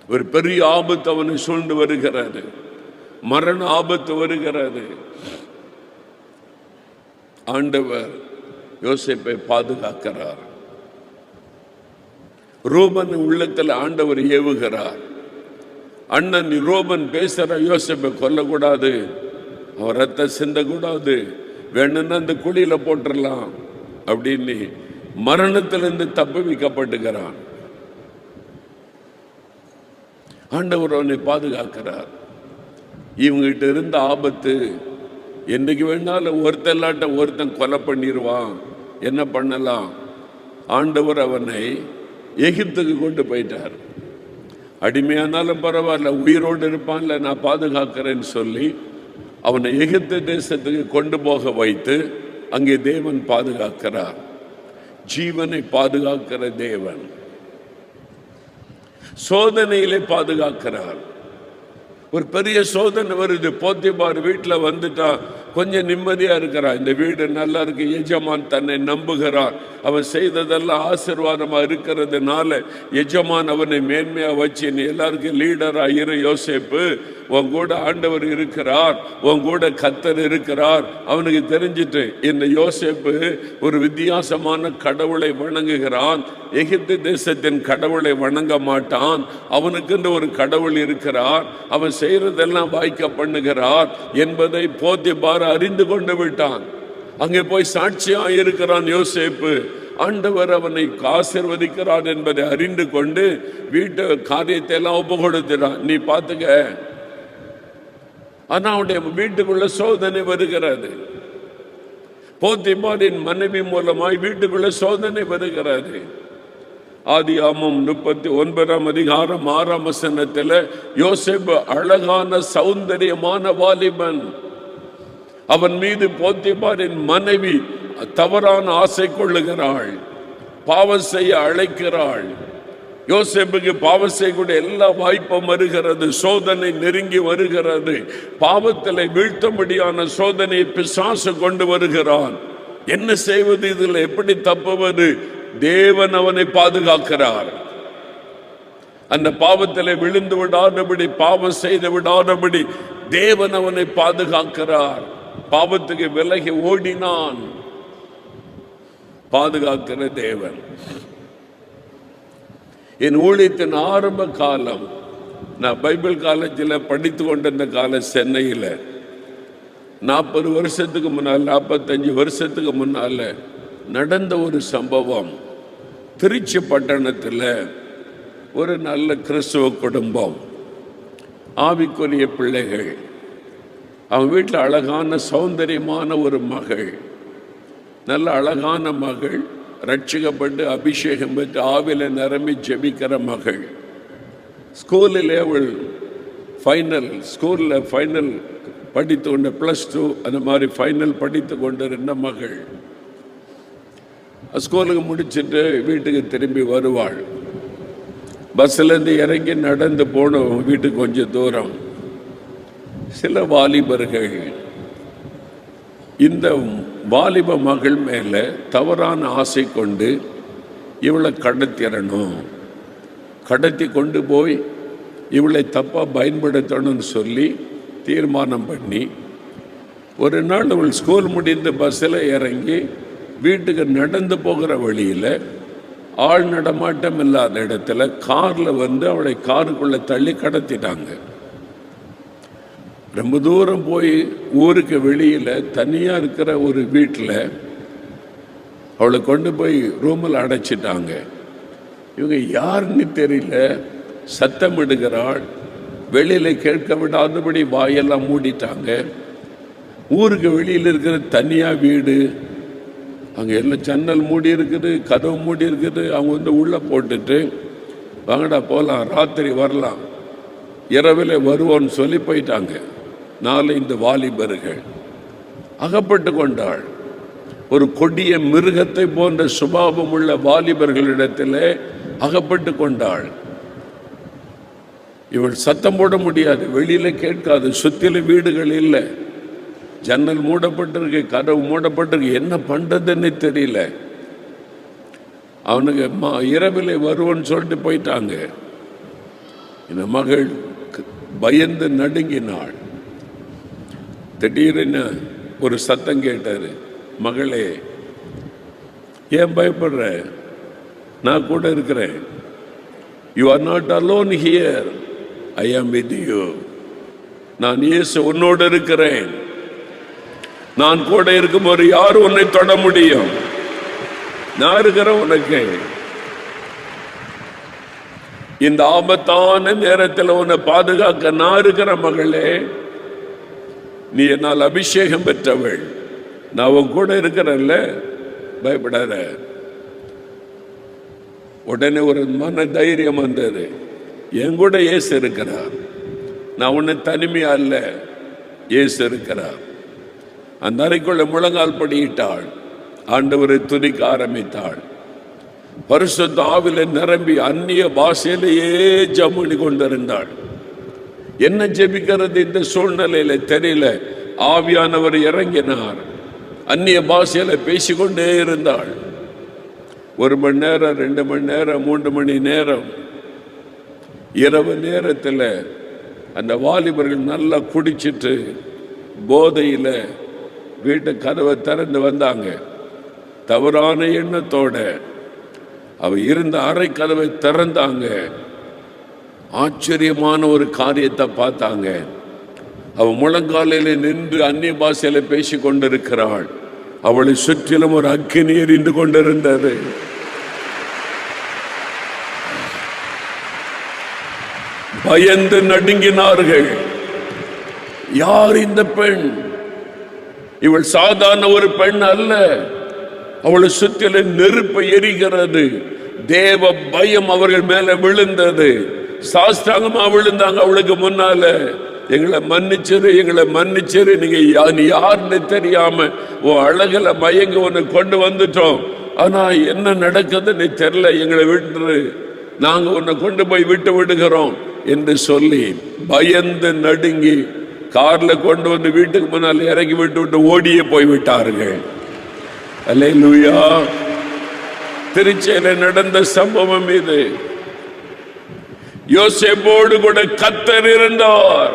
ஒரு பெரிய ஆபத்து அவனை சூழ்ந்து வருகிறது, மரண ஆபத்து வருகிறது. ஆண்டவர் யோசேப்பை பாதுகாக்கிறார். ரோபன் உள்ளத்தில் ஆண்டவர் ஏவுகிறார். அண்ணன் ரோபன் பேசுற, யோசேப்பை கொல்லக்கூடாது, அவர் ரத்தம் சிந்தக்கூடாது, வேணும்னா அந்த குழியில போட்டுடலாம் அப்படின்னு மரணத்திலிருந்து தப்பி வைக்கப்பட்டுகிறான். ஆண்டவர் அவனை பாதுகாக்கிறார். இவங்கிட்ட இருந்த ஆபத்து என்றைக்கு வேணாலும் ஒருத்தல்லாட்ட ஒருத்தன் கொலை பண்ணிடுவான். என்ன பண்ணலாம்? ஆண்டவர் அவனை எகிப்துக்கு கொண்டு போயிட்டார். அடிமையானாலும் பரவாயில்ல, உயிரோடு இருப்பான்ல, நான் பாதுகாக்கிறேன்னு சொல்லி அவனை எகிப்து தேசத்துக்கு கொண்டு போக வைத்து அங்கே தேவன் பாதுகாக்கிறார். ஜீவனை பாதுகாக்கிற தேவன் சோதனையிலே பாதுகாக்கிறார். ஒரு பெரிய சோதனை வருது. போத்திபார் வீட்டில் வந்துட்டா கொஞ்சம் நிம்மதியா இருக்கிறான். இந்த வீடு நல்லா இருக்கு, எஜமான் தன்னை நம்புகிறார், அவன் செய்ததெல்லாம் ஆசீர்வாதமா இருக்கிறதுனால எஜமான் அவனை மேன்மையா வச்சு நீ எல்லாருக்கும் லீடரா இரு யோசேப்பு, உன் கூட ஆண்டவர் இருக்கிறார், உன் கூட கர்த்தர் இருக்கிறார். அவனுக்கு தெரிஞ்சிட்டு இந்த யோசேப்பு ஒரு வித்தியாசமான கடவுளை வணங்குகிறான். எகிப்து தேசத்தின் கடவுளை வணங்க மாட்டான். அவனுக்கு ஒரு கடவுள் இருக்கிறார், அவன் செய்யறதெல்லாம் வாய்க்க பண்ணுகிறார் என்பதை போத்திபார் அறிந்து கொண்டு விட்டான். அங்கே போய் சாட்சியா இருக்கிறான் யோசேப்பு. ஆண்டவர் அவனை ஆசீர்வதிக்கிறார் என்பதை அறிந்து கொண்டு வீட்டு காரியத்தை எல்லாம் ஒப்பு கொடுத்துறான். நீ பார்த்துக்க. ஆனா அவனுடைய வீட்டுக்குள்ள சோதனை வருகிறது. போத்திபாரின் மனைவி மூலமாய் வீட்டுக்குள்ள சோதனை வருகிறது. ஆதியாகமம் 39 6 யோசேப்பு அழகான சௌந்தரியமான வாலிபன். அவன் மீது போத்திபாரின் மனைவி தவறான ஆசை கொள்ளுகிறாள், பாவம் செய்ய அழைக்கிறாள். யோசேப்புக்கு பாவம் செய்யக்கூடிய எல்லா வாய்ப்பும் வருகிறது. சோதனை நெருங்கி வருகிறது. பாவத்தில் வீழ்த்தும்படியான சோதனையை பிசாசு கொண்டு வருகிறான். என்ன செய்வது? இதில் எப்படி தப்புவது? தேவன் அவனை பாதுகாக்கிறார். அந்த பாவத்தில் விழுந்து விடாதபடி, பாவம் செய்து விடாதபடி தேவன் அவனை பாதுகாக்கிறார். பாவத்துக்கு விலகி ஓடினான். பாதுகாக்கிற தேவன். என் ஊழியத்தின் ஆரம்ப காலம், நான் பைபிள் காலேஜில் படித்து கொண்டிருந்த காலம் சென்னையில் 40 வருஷத்துக்கு முன்னால், 45 வருஷத்துக்கு முன்னால் நடந்த ஒரு சம்பவம். திருச்சி பட்டணத்தில் ஒரு நல்ல கிறிஸ்துவ குடும்பம், ஆவிக்குரிய பிள்ளைகள். அவன் வீட்டில் அழகான சௌந்தரியமான ஒரு மகள், நல்ல அழகான மகள், ரட்சிக்கப்பட்டு அபிஷேகம் பெற்று ஆவில நிரம்பி ஜெபிக்கிற மகள். ஸ்கூலில் அவள் ஸ்கூலில் ஃபைனல் படித்து கொண்ட +2 அந்த மாதிரி ஃபைனல் படித்து கொண்டிருந்த மகள். ஸ்கூலுக்கு முடிச்சுட்டு வீட்டுக்கு திரும்பி வருவாள். பஸ்ஸிலேருந்து இறங்கி நடந்து போனோம் வீட்டுக்கு கொஞ்சம் தூரம். சில வாலிபர்கள் இந்த வாலிப மகள் மேலே தவறான ஆசை கொண்டு இவளை கடத்திடணும், கடத்தி கொண்டு போய் இவளை தப்பாக பயன்படுத்தணும்னு சொல்லி தீர்மானம் பண்ணி ஒரு நாள் அவள் ஸ்கூல் முடிந்து பஸ்ஸில் இறங்கி வீட்டுக்கு நடந்து போகிற வழியில் ஆள் நடமாட்டம் இல்லாத இடத்துல காரில் வந்து அவளை காருக்குள்ளே தள்ளி கடத்திட்டாங்க. ரொம்ப தூரம் போய் ஊருக்கு வெளியில் தனியாக இருக்கிற ஒரு வீட்டில் அவளை கொண்டு போய் ரூமில் அடைச்சிட்டாங்க. இவங்க யாருன்னு தெரியல, சத்தம் இடுகிறாள். வெளியில் கேட்க விடாதபடி வாயெல்லாம் மூடிட்டாங்க. ஊருக்கு வெளியில் இருக்கிற தனியாக வீடு, அங்கே எல்லாம் ஜன்னல் மூடி இருக்குது, கதவு மூடி இருக்குது. அவங்க வந்து உள்ளே போட்டுட்டு வாங்கடா போகலாம், ராத்திரி வரலாம், இரவில் வருவோன்னு சொல்லி போயிட்டாங்க. 4 வாலிபர்கள் அகப்பட்டு கொண்டாள். ஒரு கொடிய மிருகத்தை போன்ற சுபாவம் உள்ள வாலிபர்களிடத்தில் அகப்பட்டு கொண்டாள். இவள் சத்தம் போட முடியாது, வெளியில் கேட்காது. சுற்றிலும் வீடுகள் இல்லை, ஜன்னல் மூடப்பட்டிருக்கு, கதவு மூடப்பட்டிருக்கு. என்ன பண்ணுறதுன்னு தெரியல. அவனுக்கு இரவில் வருவோன்னு சொல்லிட்டு போயிட்டாங்க. இந்த மகள் பயந்து நடுங்கினாள். திடீர்னு ஒரு சத்தம் கேட்டார், மகளே ஏன் பயப்படுற, நான் கூட இருக்கிறேன். You are not alone here, ஐ ஆம் வித் யூ. நான் இயேசு உன்னோடு இருக்கிறேன். நான் கூட இருக்கும்போது யார் உன்னை தொட முடியும்? நான் இருக்கிறேன் உனக்கு. இந்த ஆபத்தான நேரத்தில் உன்னை பாதுகாக்க நான் இருக்கிற மகளே. நீ என்னால் அபிஷேகம் பெற்றவள், நான் உன் கூட இருக்கிறேன்ல, பயப்படாத. உடனே ஒரு மன தைரியம் வந்தது. என் கூட இயேசு இருக்கிறார், நான் உன்னை தனிமையா அல்ல, இயேசு இருக்கிறார். அந்த அறைக்குள்ள முழங்கால் படியிட்டாள், ஆண்டவரை துதிக்க ஆரம்பித்தாள். பரிசுத்த ஆவில நிரம்பி அந்நிய பாஷையிலேயே ஜெபம் கொண்டிருந்தாள். என்ன ஜெபிக்கிறது இந்த சூழ்நிலையில தெரியல. ஆவியானவர் இறங்கினார், அந்நிய பாஷையில பேசிக்கொண்டே இருந்தாள். 1 மணி நேரம், 2 மணி நேரம், 3 மணி நேரம். இரவு நேரத்தில் அந்த வாலிபர்கள் நல்லா குடிச்சிட்டு போதையில் வீட்டு கதவை திறந்து வந்தாங்க. தவறான எண்ணத்தோட அவ இருந்த அறை கதவை திறந்தாங்க. ஆச்சரியமான ஒரு காரியத்தை பார்த்தாங்க. அவ முழங்காலில் நின்று அந்நிய பாஷையில பேசி கொண்டிருக்கிறாள். அவளை சுற்றிலும் ஒரு அக்கினி எரிந்து கொண்டிருந்தது. பயந்து நடுங்கினார்கள். யார் இந்த பெண்? இவள் சாதாரண ஒரு பெண் அல்ல. அவளை சுற்றில நெருப்பு எரிகிறது. தேவ பயம் அவர்கள் மேல விழுந்தது. சாஸ்திரமா விழுந்தாங்க அவளுக்கு முன்னால. எங்களை மன்னிச்சிரு, எங்களை மன்னிச்சிரு, நீ யாருன்னு தெரியாம உன் அழகுல மயங்க உன்னை கொண்டு வந்துட்டோம். ஆனா என்ன நடக்குதுன்னு தெரியல, எங்களை விட்டுரு, நாங்க உன்னை கொண்டு போய் விட்டு விடுகிறோம் என்று சொல்லி பயந்து நடுங்கி கார்ல கொண்டு வந்து வீட்டுக்கு முன்னால் இறக்கி விட்டு ஓடியே போய்விட்டார்கள். அல்லேலூயா. திருச்சியில நடந்த சம்பவம் இது. யோசேப்போடு கூட கர்த்தர் இருந்தார்.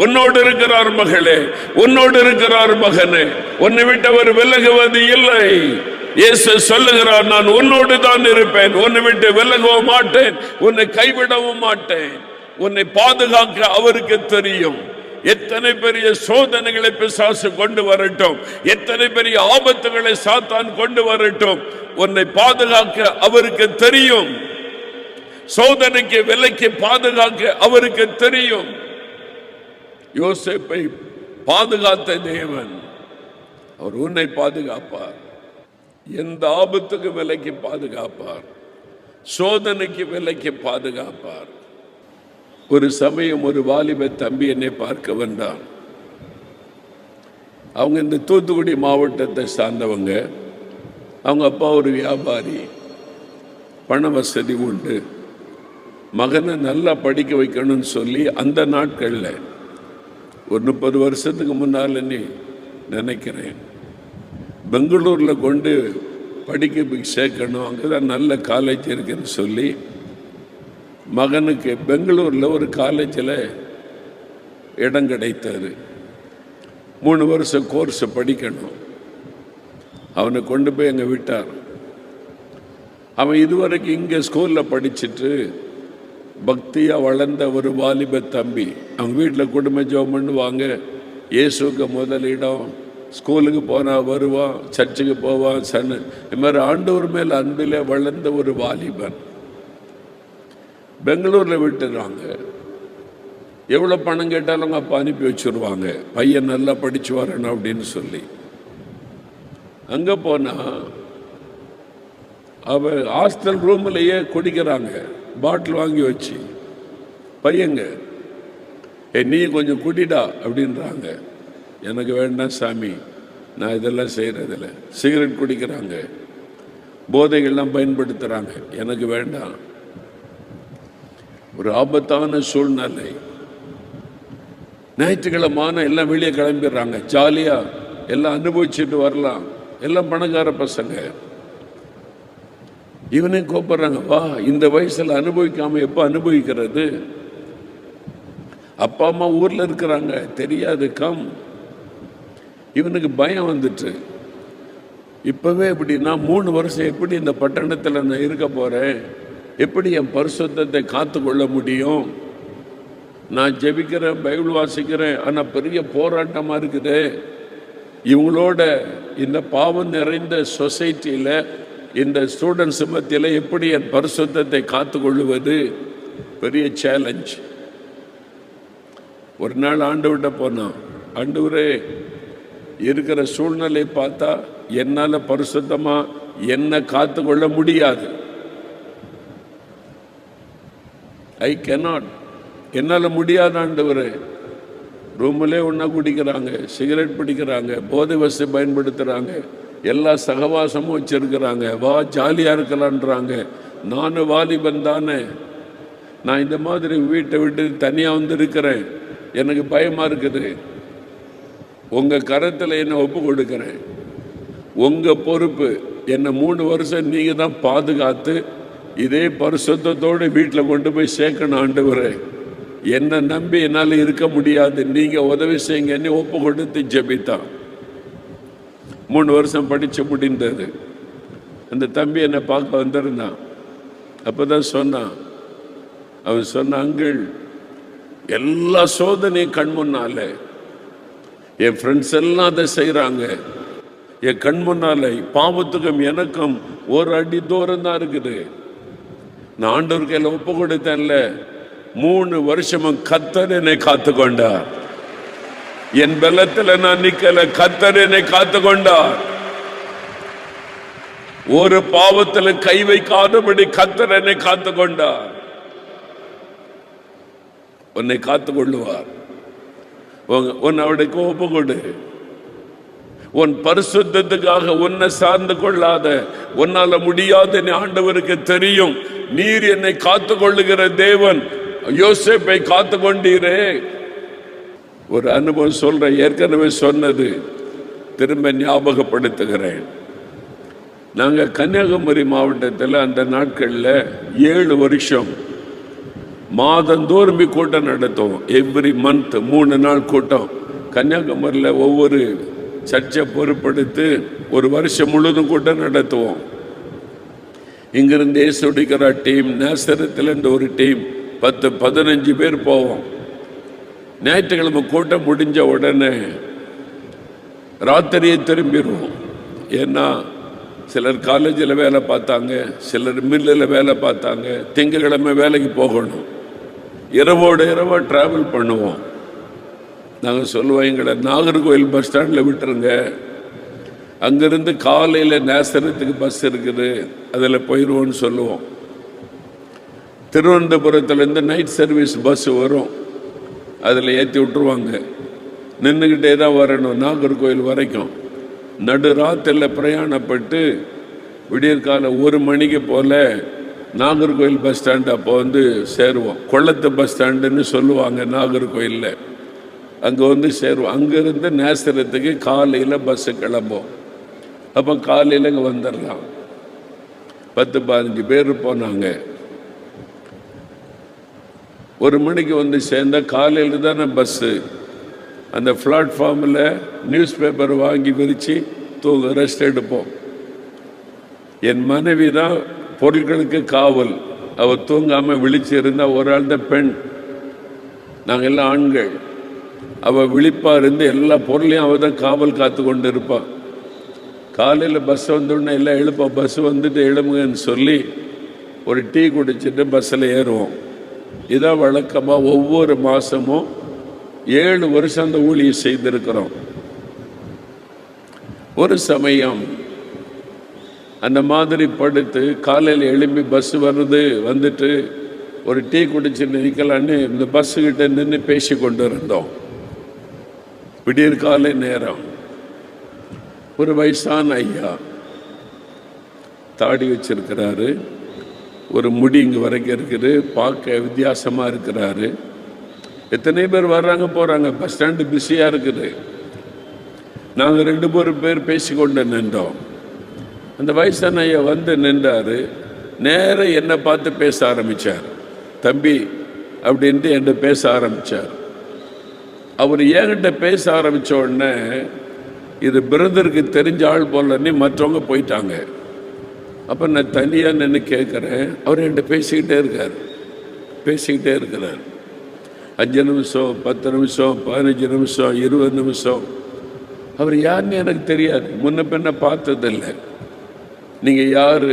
உன்னோடு இருக்கிறார் மகளே, உன்னோடு இருக்கிறார் மகனே, உன்னை விட்டவர் விலகுவது இல்லை. இயேசு சொல்லுகிறார், நான் உன்னோடு தான் இருப்பேன், உன்னை விட்டு விலகவும் மாட்டேன், உன்னை கைவிடவும் மாட்டேன். உன்னை பாதுகாக்க அவருக்கு தெரியும். எத்தனை பெரிய சோதனைகளை பிசாசு கொண்டு வரட்டும், எத்தனை பெரிய ஆபத்துகளை சாத்தான் கொண்டு வரட்டும், உன்னை பாதுகாக்க அவருக்கு தெரியும். சோதனைக்கு விலைக்கு பாதுகாக்க அவருக்கு தெரியும். யோசேப்பை பாதுகாத்த தேவன் அவர் உன்னை பாதுகாப்பார். எந்த ஆபத்துக்கு விலைக்கு பாதுகாப்பார், சோதனைக்கு விலைக்கு பாதுகாப்பார். ஒரு சமயம் ஒரு வாலிப தம்பி என்னை பார்க்க வந்தான். அவங்க இந்த தூத்துக்குடி மாவட்டத்தை சார்ந்தவங்க. அவங்க அப்பா ஒரு வியாபாரி, பண வசதி உண்டு. மகனை நல்லா படிக்க வைக்கணும்னு சொல்லி அந்த நாட்களில் ஒரு 30 வருஷத்துக்கு முன்னால் நினைக்கிறேன், பெங்களூரில் கொண்டு படிக்க சேர்க்கணும், அங்கே தான் நல்ல காலேஜ் இருக்குன்னு சொல்லி மகனுக்கு பெங்களூரில் ஒரு காலேஜில் இடம் கிடைத்தாரு. 3 வருஷம் கோர்ஸை படிக்கணும். அவனை கொண்டு போய் அங்கே விட்டார். அவன் இதுவரைக்கும் இங்கே ஸ்கூலில் படிச்சுட்டு பக்தியாக வளர்ந்த ஒரு வாலிப தம்பி. அவங்க வீட்டில் குடும்ப ஜெபம் பண்ணுவாங்க, இயேசுக்கு முதலிடம், ஸ்கூலுக்கு போனால் வருவான், சர்ச்சுக்கு போவான், இது மாதிரி ஆண்டவர் மேல் அன்பில் வளர்ந்த ஒரு வாலிபன். பெங்களூரில் விட்டுறாங்க. எவ்வளோ பணம் கேட்டாலும் அவங்க அப்பா அனுப்பி வச்சுருவாங்க, பையன் நல்லா படித்து வரணும் அப்படின்னு சொல்லி. அங்கே போனால் அவ ஹாஸ்டல் ரூம்லேயே குடிக்கிறாங்க, பாட்டில் வாங்கி வச்சு. பையங்க, நீ கொஞ்சம் குடிடா அப்படின்றாங்க. எனக்கு வேண்டாம் சாமி, நான் இதெல்லாம் செய்கிறதில்ல. சிகரெட் குடிக்கிறாங்க, போதைகள்லாம் பயன்படுத்துகிறாங்க, எனக்கு வேண்டாம். ஒரு ஆபத்தான சூழ்நிலை. ஞாயிற்றுக்கிழமான எல்லாம் வெளியே கிளம்பிடுறாங்க, ஜாலியாக எல்லாம் அனுபவிச்சுட்டு வரலாம். எல்லாம் பணக்கார பசங்க. இவனையும் கூப்பிடுறாங்க, வா, இந்த வயசில் அனுபவிக்காம எப்போ அனுபவிக்கிறது? அப்பா அம்மா ஊரில் இருக்கிறாங்க, தெரியாது, கம். இவனுக்கு பயம் வந்துட்டு, இப்போவே எப்படின்னா 3 வருஷம் எப்படி இந்த பட்டணத்தில் நான் இருக்க போகிறேன்? எப்படி என் பரிசுத்தத்தை காத்து கொள்ள முடியும்? நான் ஜெபிக்கிறேன், பைபிள் வாசிக்கிறேன், ஆனால் பெரிய போராட்டமாக இருக்குது. இவங்களோட இந்த பாவம் நிறைந்த சொசைட்டியில், இந்த ஸ்டூடெண்ட்ஸ் மத்தியில் எப்படி என் பரிசுத்தத்தை காத்துக்கொள்வது பெரிய சேலஞ்ச். ஒரு நாள் ஆண்டவர்கிட்ட போனான், ஆண்டவரே இருக்கிற சூழ்நிலை பார்த்தா என்னால் பரிசுத்தமாக என்ன காத்துக்கொள்ள முடியாது. ஐ கேனாட், என்னால் முடியாது ஆண்டவரே. ரூமிலே ஒன்றா குடிக்கிறாங்க, சிகரெட் பிடிக்கிறாங்க, போதை வசதி பயன்படுத்துகிறாங்க, எல்லா சகவாசமும் வச்சிருக்கிறாங்க, வா ஜாலியாக இருக்கலான்றாங்க. நானும் வாலிபன் தானே, நான் இந்த மாதிரி வீட்டை விட்டு தனியாக வந்து இருக்கிறேன், எனக்கு பயமாக இருக்குது. உங்கள் கரத்தில் என்னை ஒப்பு கொடுக்குறேன், உங்கள் பொறுப்பு. என்னை 3 வருஷம் நீங்கள் தான் பாதுகாத்து இதே பரிசுத்தத்தோடு வீட்டில் கொண்டு போய் சேர்க்கணும் ஆண்டவரே. என்னை நம்பி என்னால் இருக்க முடியாது, நீங்கள் உதவி செய்யுங்க. என்னை ஒப்பு கொடுத்து ஜெபித்தான். 3 வருஷம் படித்து முடிந்தது. அந்த தம்பி என்னை பார்க்க வந்திருந்தான். அப்போ தான் சொன்னான், அவன் சொன்ன, அங்கிள் எல்லா சோதனையும் கண் முன்னால, என் ஃப்ரெண்ட்ஸ் எல்லாம் அதை செய்கிறாங்க, என் கண் முன்னால பாவத்துக்கும் எனக்கும் ஒரு அடி தூரம் தான் இருக்குது. நான் ஆண்டவர் கையில் ஒப்பு கொடுத்தேன்ல, 3 வருஷமும் கர்த்தர் என்னை காத்து கொண்டார். என் பலத்தில் நான் நிக்கல, கர்த்தர் என்னை காத்து கொண்டார். ஒரு பாவத்தில் கை வைக்காதபடி கர்த்தர் என்னை காத்து கொண்டார். உன்னை காத்து கொள்ளுவார். உன் அவளுக்கு ஒப்பு கொடு. உன் பரிசுத்தத்துக்காக உன்னை சார்ந்து கொள்ளாத, உன்னால முடியாது ஆண்டவருக்கு தெரியும். நீர் என்னை காத்து கொள்ளுகிற தேவன், யோசேப்பை காத்து கொண்டீரே. ஒரு அனுபவம் சொல்றேன், ஏற்கனவே சொன்னது திரும்ப ஞாபகப்படுத்துகிறேன். நாங்கள் கன்னியாகுமரி மாவட்டத்தில் அந்த நாட்களில் 7 வருஷம் மாதந்தோறும் கூட்டம் நடத்துவோம். எவ்ரி மந்த் 3 நாள் கூட்டம் கன்னியாகுமரியில் ஒவ்வொரு சர்ச்சை பொறுப்படுத்து ஒரு வருஷம் முழுவதும் கூட்டம் நடத்துவோம். இங்கிருந்து ஏசுடிக்கிற டீம், நேசரத்திலிருந்து ஒரு டீம், 10-15 பேர் போவோம். ஞாயிற்றுக்கிழமை கூட்டம் முடிஞ்ச உடனே ராத்திரியே திரும்பிடுவோம். ஏன்னா சிலர் காலேஜில் வேலை பார்த்தாங்க, சிலர் மில்லில் வேலை பார்த்தாங்க, திங்கக்கிழமை வேலைக்கு போகணும். இரவோடு இரவாக ட்ராவல் பண்ணுவோம். நாங்கள் சொல்லுவோம், எங்களை நாகர்கோவில் பஸ் ஸ்டாண்டில் விட்டுருங்க, அங்கேருந்து காலையில் நேசரத்துக்கு பஸ் இருக்குது, அதில் போயிடுவோன்னு சொல்லுவோம். திருவனந்தபுரத்துலேருந்து நைட் சர்வீஸ் பஸ் வரும், அதில் ஏற்றி விட்டுருவாங்க. நின்றுக்கிட்டே தான் வரணும் நாகர்கோவில் வரைக்கும். நடு ராத்திரில் பிரயாணப்பட்டு விடியற்கால 1 மணிக்கு போல் நாகர்கோவில் பஸ் ஸ்டாண்டு அப்போ வந்து சேருவோம். கொள்ளத்து பஸ் ஸ்டாண்டுன்னு சொல்லுவாங்க நாகர்கோயிலில். அங்கே வந்து சேருவோம். அங்கேருந்து நேசரத்துக்கு காலையில் பஸ்ஸு கிளம்போம். அப்போ காலையில் இங்கே வந்துடலாம். 10-15 பேர் போனாங்க. 1 மணிக்கு வந்து சேர்ந்தால் காலையில் தானே பஸ்ஸு. அந்த பிளாட்ஃபார்மில் நியூஸ் பேப்பர் வாங்கி விரித்து ரெஸ்ட் எடுப்போம். என் மனைவி தான் பொருட்களுக்கு காவல். அவள் தூங்காமல் விழிச்சு இருந்தால், ஒரு ஆள் தான் பெண், நாங்கள் எல்லாம் ஆண்கள். அவள் விழிப்பாக இருந்து எல்லா பொருளையும் அவள் தான் காவல் காத்து கொண்டு இருப்பாள். காலையில் பஸ் வந்தோடனே எல்லாம் எழுப்போம். பஸ் வந்துட்டு எழுமுங்கன்னு சொல்லி ஒரு டீ குடிச்சிட்டு பஸ்ஸில் ஏறுவோம். இதான் வழக்கமாக ஒவ்வொரு மாதமும் 7 வருஷம் அந்த ஊழியம் செய்திருக்கிறோம். ஒரு சமயம் அந்த மாதிரி படுத்து காலையில் எழும்பி பஸ் வருது, வந்துட்டு ஒரு டீ குடிச்சுட்டு நிற்கலான்னு இந்த பஸ்ஸுக்கிட்ட நின்று பேசி கொண்டு இருந்தோம். விடியற்காலை நேரம். ஒரு வயசான ஐயா, தாடி வச்சிருக்கிறாரு, ஒரு முடி இங்கே வரைக்கும் இருக்குது, பார்க்க வித்தியாசமாக இருக்கிறாரு. எத்தனை பேர் வர்றாங்க போகிறாங்க, பஸ் ஸ்டாண்டு பிஸியாக இருக்குது. நாங்கள் 2-3 பேர் பேசி கொண்டு நின்றோம். அந்த வயசான ஐயா வந்து நின்றார். நேராக என்னை பார்த்து பேச ஆரம்பித்தார். தம்பி அப்படின்ட்டு என்கிட்ட பேச ஆரம்பித்தார். அவர் என்கிட்ட பேச ஆரம்பித்த உடனே, இது பிரதருக்கு தெரிஞ்ச ஆள் போலன்னு மற்றவங்க போயிட்டாங்க. அப்போ நான் தனியாக நின்று கேட்குறேன். அவர் என்கிட்ட பேசிக்கிட்டே இருக்கிறார். 5 நிமிஷம், 10 நிமிஷம், 15 நிமிஷம், 20 நிமிஷம். அவர் யாருன்னு எனக்கு தெரியாது, முன்ன பின்ன பார்த்ததில்லை. நீங்கள் யார்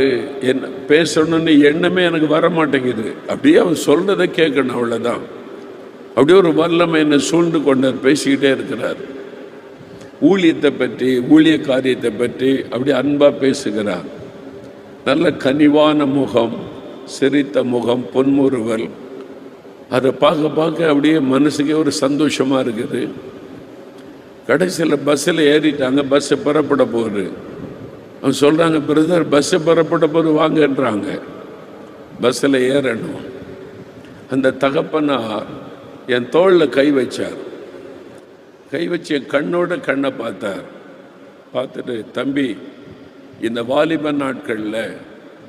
என்ன பேசணும்னு எண்ணமே எனக்கு வர மாட்டேங்குது. அப்படியே அவர் சொல்கிறத கேட்கணும், அவ்வளோதான். அப்படியே ஒரு வல்லமை என்னை சூழ்ந்து கொண்டார், பேசிக்கிட்டே இருக்கிறார். ஊழியத்தை பற்றி, ஊழிய காரியத்தை பற்றி அப்படியே அன்பாக பேசுகிறார். நல்ல கனிவான முகம், சிரித்த முகம், பொன்முறுவல். அதை பார்க்க பார்க்க அப்படியே மனசுக்கே ஒரு சந்தோஷமாக இருக்குது. கடைசியில் பஸ்ஸில் ஏறிட்டாங்க, பஸ்ஸை புறப்பட போகுது. அவங்க சொல்கிறாங்க, பிரதர் பஸ்ஸை புறப்பட போது வாங்கன்றாங்க. பஸ்ஸில் ஏறணும். அந்த தகப்பனார் என் தோளில் கை வச்சார். கை வச்சு என் கண்ணோட கண்ணை பார்த்தார். பார்த்துட்டு, தம்பி, இந்த வாலிப நாட்களில்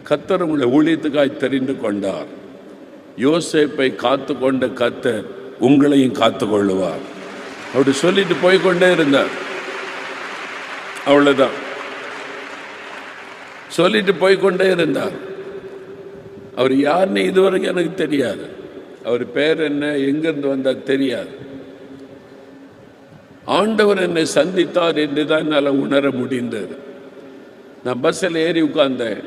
கர்த்தர் உங்களை ஊழியத்துக்காய் தெரிந்து கொண்டார். யோசேப்பை காத்து கொண்ட கர்த்தர் உங்களையும் காத்து கொள்ளுவார். அப்படி சொல்லிட்டு போய்கொண்டே இருந்தார். அவ்வளோதான், சொல்லிட்டு போய்கொண்டே இருந்தார். அவர் யாருன்னு இதுவரைக்கும் எனக்கு தெரியாது. அவர் பேர் என்ன, எங்கிருந்து வந்தார் தெரியாது. ஆண்டவர் என்னை சந்தித்தார் என்று தான் என்னால் உணர முடிந்தது. நான் பஸ்ஸில் ஏறி உட்கார்ந்தேன்.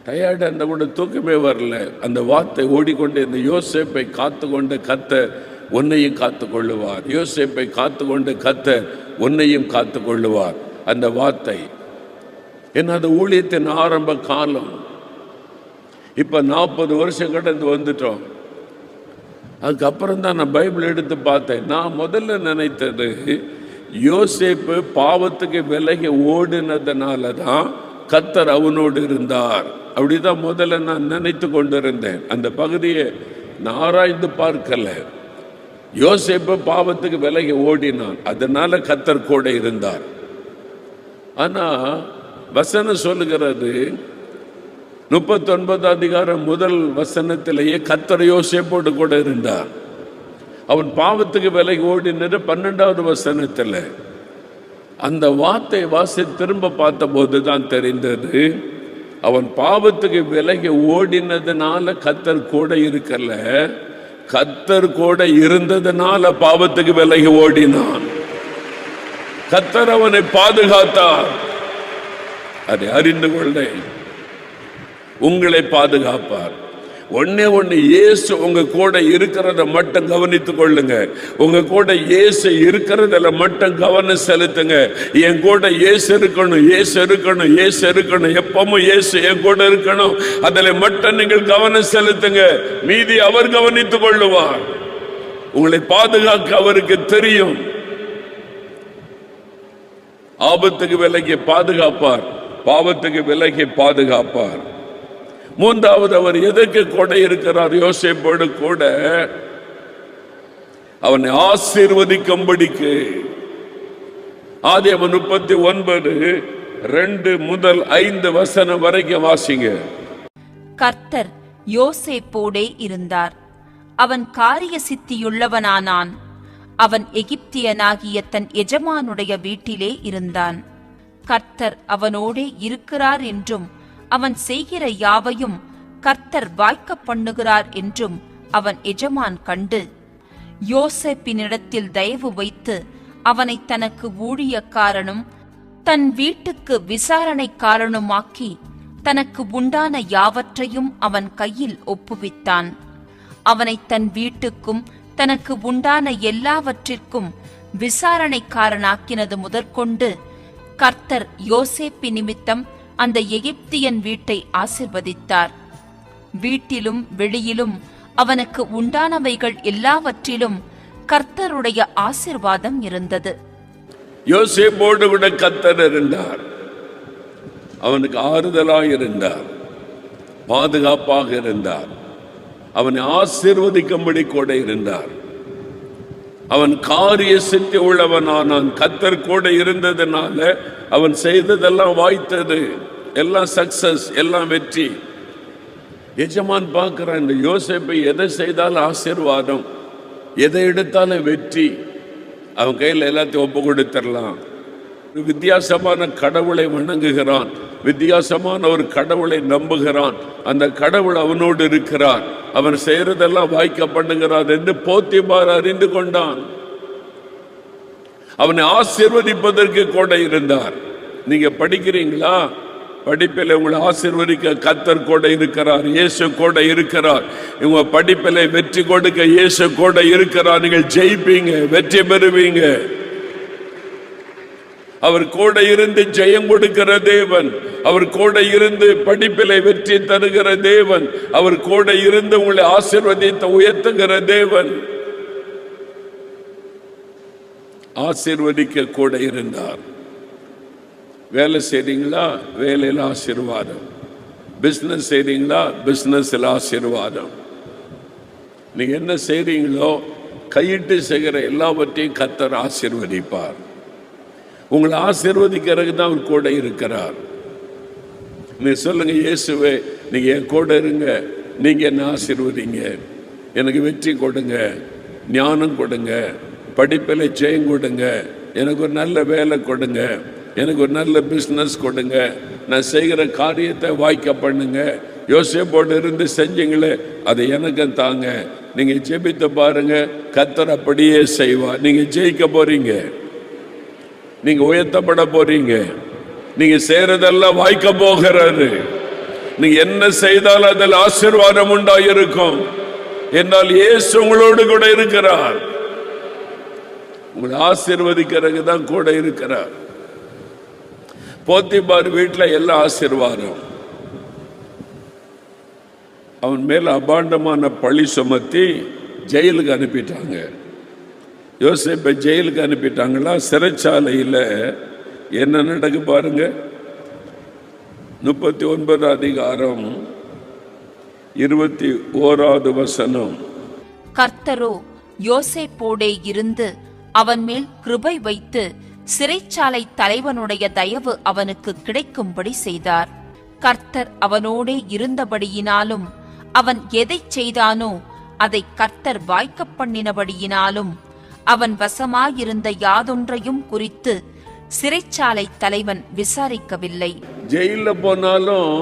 டயர்டு, அந்த கூட தூக்கமே வரல. அந்த வார்த்தை ஓடிக்கொண்டே, இந்த யோசேப்பை காத்து கொண்ட கர்த்தர் உன்னையும் காத்து கொள்ளுவார். யோசேப்பை காத்து கொண்ட கர்த்தர் உன்னையும் காத்து கொள்ளுவார். அந்த வார்த்தை என்ன, அது ஊழியத்தின் ஆரம்ப காலம். இப்போ 40 வருஷம் கடந்து வந்துட்டோம். அதுக்கப்புறம் தான் நான் பைபிள் எடுத்து பார்த்தேன். நான் முதல்ல நினைத்தது, யோசேப்பு பாவத்துக்கு விலகி ஓடினதுனால தான் கர்த்தர் அவனோடு இருந்தார். அப்படிதான் முதல்ல நான் நினைத்து கொண்டிருந்தேன். அந்த பகுதியை நான் ஆராய்ந்து பார்க்கல. யோசேப்பு பாவத்துக்கு விலகி ஓடினான், அதனால கர்த்தர் கூட இருந்தார். ஆனா வசனம் சொல்லுகிறது, 39 அதிகாரம் முதல் வசனத்திலேயே கர்த்தர் யோசேப்போடு கூட இருந்தார். அவன் பாவத்துக்கு விலகி ஓடினது 12வது வசனத்தில். அந்த வார்த்தை வாசி திரும்ப பார்த்த போது தான் தெரிந்தது, அவன் பாவத்துக்கு விலகி ஓடினதுனால கர்த்தர் கூட இருக்கல, கர்த்தர் கூட இருந்ததுனால பாவத்துக்கு விலகி ஓடினான். கர்த்தர் அவனை பாதுகாத்தார். அதை அறிந்து கொண்டேன். உங்களை பாதுகாப்பார். ஒன்னே ஒன்று, இயேசு உங்க கூட இருக்கிறத மட்டும் கவனித்துக் கொள்ளுங்க. உங்க கூட இயேசு இருக்கிறதுல மட்டும் கவனம் செலுத்துங்க. என் கூட இயேசு இருக்கணும், இயேசு இருக்கணும், இயேசு இருக்கணும், எப்பவும் இயேசு என் கூட இருக்கணும், அதில் மட்டும் நீங்கள் கவனம் செலுத்துங்க. மீதி அவர் கவனித்துக் கொள்ளுவார். உங்களை பாதுகாக்க அவருக்கு தெரியும். ஆபத்துக்கு விலகி பாதுகாப்பார், பாவத்துக்கு விலகி பாதுகாப்பார். மூன்றாவது, அவர் எதற்கு கூட இருக்கிறார்? யோசேப்போடு கூட அவனை ஆசீர்வதிக்கும்படிக்கு. ஆதியாகமம் 39:2 முதல் 5 வசனம் வரைக்கும் வாசிங்க. கர்த்தர் யோசேப்போடே இருந்தார். அவன் காரிய சித்தியுள்ளவனானான். அவன் எகிப்தியனாகிய தன் எஜமானுடைய வீட்டிலே இருந்தான். கர்த்தர் அவனோடே இருக்கிறார் என்றும், அவன் செய்கிற யாவையும் கர்த்தர் வாய்க்க பண்ணுகிறார் என்றும் அவன் எஜமான் கண்டு, யோசேப்பினிடத்தில் தயவு வைத்து அவனை தனக்கு ஊழியக்காரனும் தன் வீட்டுக்கு விசாரணைக்காரனுமாக்கி தனக்கு உண்டான யாவற்றையும் அவன் கையில் ஒப்புவித்தான். அவனை தன் வீட்டுக்கும் தனக்கு உண்டான எல்லாவற்றிற்கும் விசாரணைக்காரனாக்கினது முதற்கொண்டு கர்த்தர் யோசேப்பு நிமித்தம் அந்த எகிப்தியன் வீட்டை ஆசிர்வதித்தார். வீட்டிலும் வெளியிலும் அவனுக்கு உண்டானவைகள் எல்லாவற்றிலும் கர்த்தருடைய ஆசீர்வாதம் இருந்தது. யோசேப்போடு கூட கர்த்தர் இருந்தார். அவனுக்கு ஆறுதலாக இருந்தார், பாதுகாப்பாக இருந்தார், அவனை ஆசீர்வதிக்கும்படி கூட இருந்தார். அவன் காரிய சித்தி உள்ளவனானான். கர்த்தர் கூட இருந்ததுனால அவன் செய்ததெல்லாம் வாய்த்தது, எல்லாம் சக்சஸ், எல்லாம் வெற்றி. எஜமான் பார்க்கிறான், இந்த யோசேப்பை எதை செய்தாலும் ஆசீர்வாதம், எதை எடுத்தாலும் வெற்றி. அவன் கையில் எல்லாத்தையும் ஒப்பு கொடுத்துடலாம். வித்தியாசமான கடவுளை வணங்குகிறான், வித்தியாசமான ஒரு கடவுளை நம்புகிறான். அந்த கடவுள் அவனோடு இருக்கிறார், அவன் செய்யறதெல்லாம் வாய்க்க பண்ணுகிறார் என்று போத்திபார் அறிந்து கொண்டான். அவனை ஆசீர்வதிப்பதற்கு கூட இருந்தார். நீங்க படிக்கிறீங்களா? படிப்பில் உங்களை ஆசீர்வதிக்க கர்த்தர் கூட இருக்கிறார், இயேசு கூட இருக்கிறார். உங்க படிப்பில் வெற்றி கொடுக்க இயேசு கூட இருக்கிறார். நீங்கள் ஜெயிப்பீங்க, வெற்றி பெறுவீங்க. அவர் கூட இருந்து ஜெயம் கொடுக்கிற தேவன், அவர் கூட இருந்து படிப்பிலை வெற்றி தருகிற தேவன், அவர் கூட இருந்து உங்களை ஆசீர்வதித்து உயர்த்துகிற தேவன். ஆசீர்வதிக்க கூட இருந்தார். வேலை செய்றீங்களா? வேலையில் ஆசீர்வாதம். பிசினஸ் செய்றீங்களா? பிசினஸ்ல ஆசீர்வாதம். நீங்க என்ன செய்றீங்களோ கையிட்டு செய்கிற எல்லாவற்றையும் கர்த்தர் ஆசீர்வதிப்பார். உங்களை ஆசீர்வதிக்கிறதுக்கு தான் அவர் கூட இருக்கிறார். நீ சொல்லுங்க, இயேசுவே நீங்க என் கூட இருங்க, நீங்க என்ன ஆசீர்வதிங்க, எனக்கு வெற்றி கொடுங்க, ஞானம் கொடுங்க, படிப்பில் ஜெயம் கொடுங்க, எனக்கு ஒரு நல்ல வேலை கொடுங்க, எனக்கு ஒரு நல்ல பிஸ்னஸ் கொடுங்க, நான் செய்கிற காரியத்தை வாய்க்க பண்ணுங்க. யோசேப்போடு இருந்து செஞ்சீங்களே அதை எனக்கு தாங்க. நீங்க ஜெபித்து பாருங்க, கர்த்தர் அப்படியே செய்வார். நீங்க ஜெயிக்க போறீங்க, நீங்க உயர்த்தப்பட போறீங்க, நீங்க செய்யறதெல்லாம் வாய்க்க போகிறாரு. நீங்க என்ன செய்தால் அதில் ஆசீர்வாதம் உண்டாயிருக்கும். என்றால் இயேசு உங்களோடு கூட இருக்கிறார். உங்களை ஆசீர்வதிக்கிறதுக்கு தான் கூட இருக்கிறார். போத்திபார் வீட்டில் எல்லாம் ஆசீர்வாதம். அவன் மேல அபாண்டமான பழி சுமத்தி ஜெயிலுக்கு அனுப்பிட்டாங்க. யோசேப்பை ஜெயிலுக்கு அனுப்பிட்டாங்களா? சிறைச்சாலையில் என்ன நடக்கு பாருங்க. 39 அதிகாரம் 21வது வசனம். கர்த்தரோ யோசேப்போடே இருந்து அவன் மேல் கிருபை வைத்து சிறைச்சாலை தலைவனுடைய தயவு அவனுக்கு கிடைக்கும்படி செய்தார். கர்த்தர் அவனோடே இருந்தபடியினாலும் அவன் எதைச் செய்தானோ அதை கர்த்தர் வாய்க்க பண்ணினபடியினாலும் அவன் வசமாயிருந்த யாதொன்றையும் குறித்து சிறைச்சாலை தலைவன் விசாரிக்கவில்லை. ஜெயில போனாலும்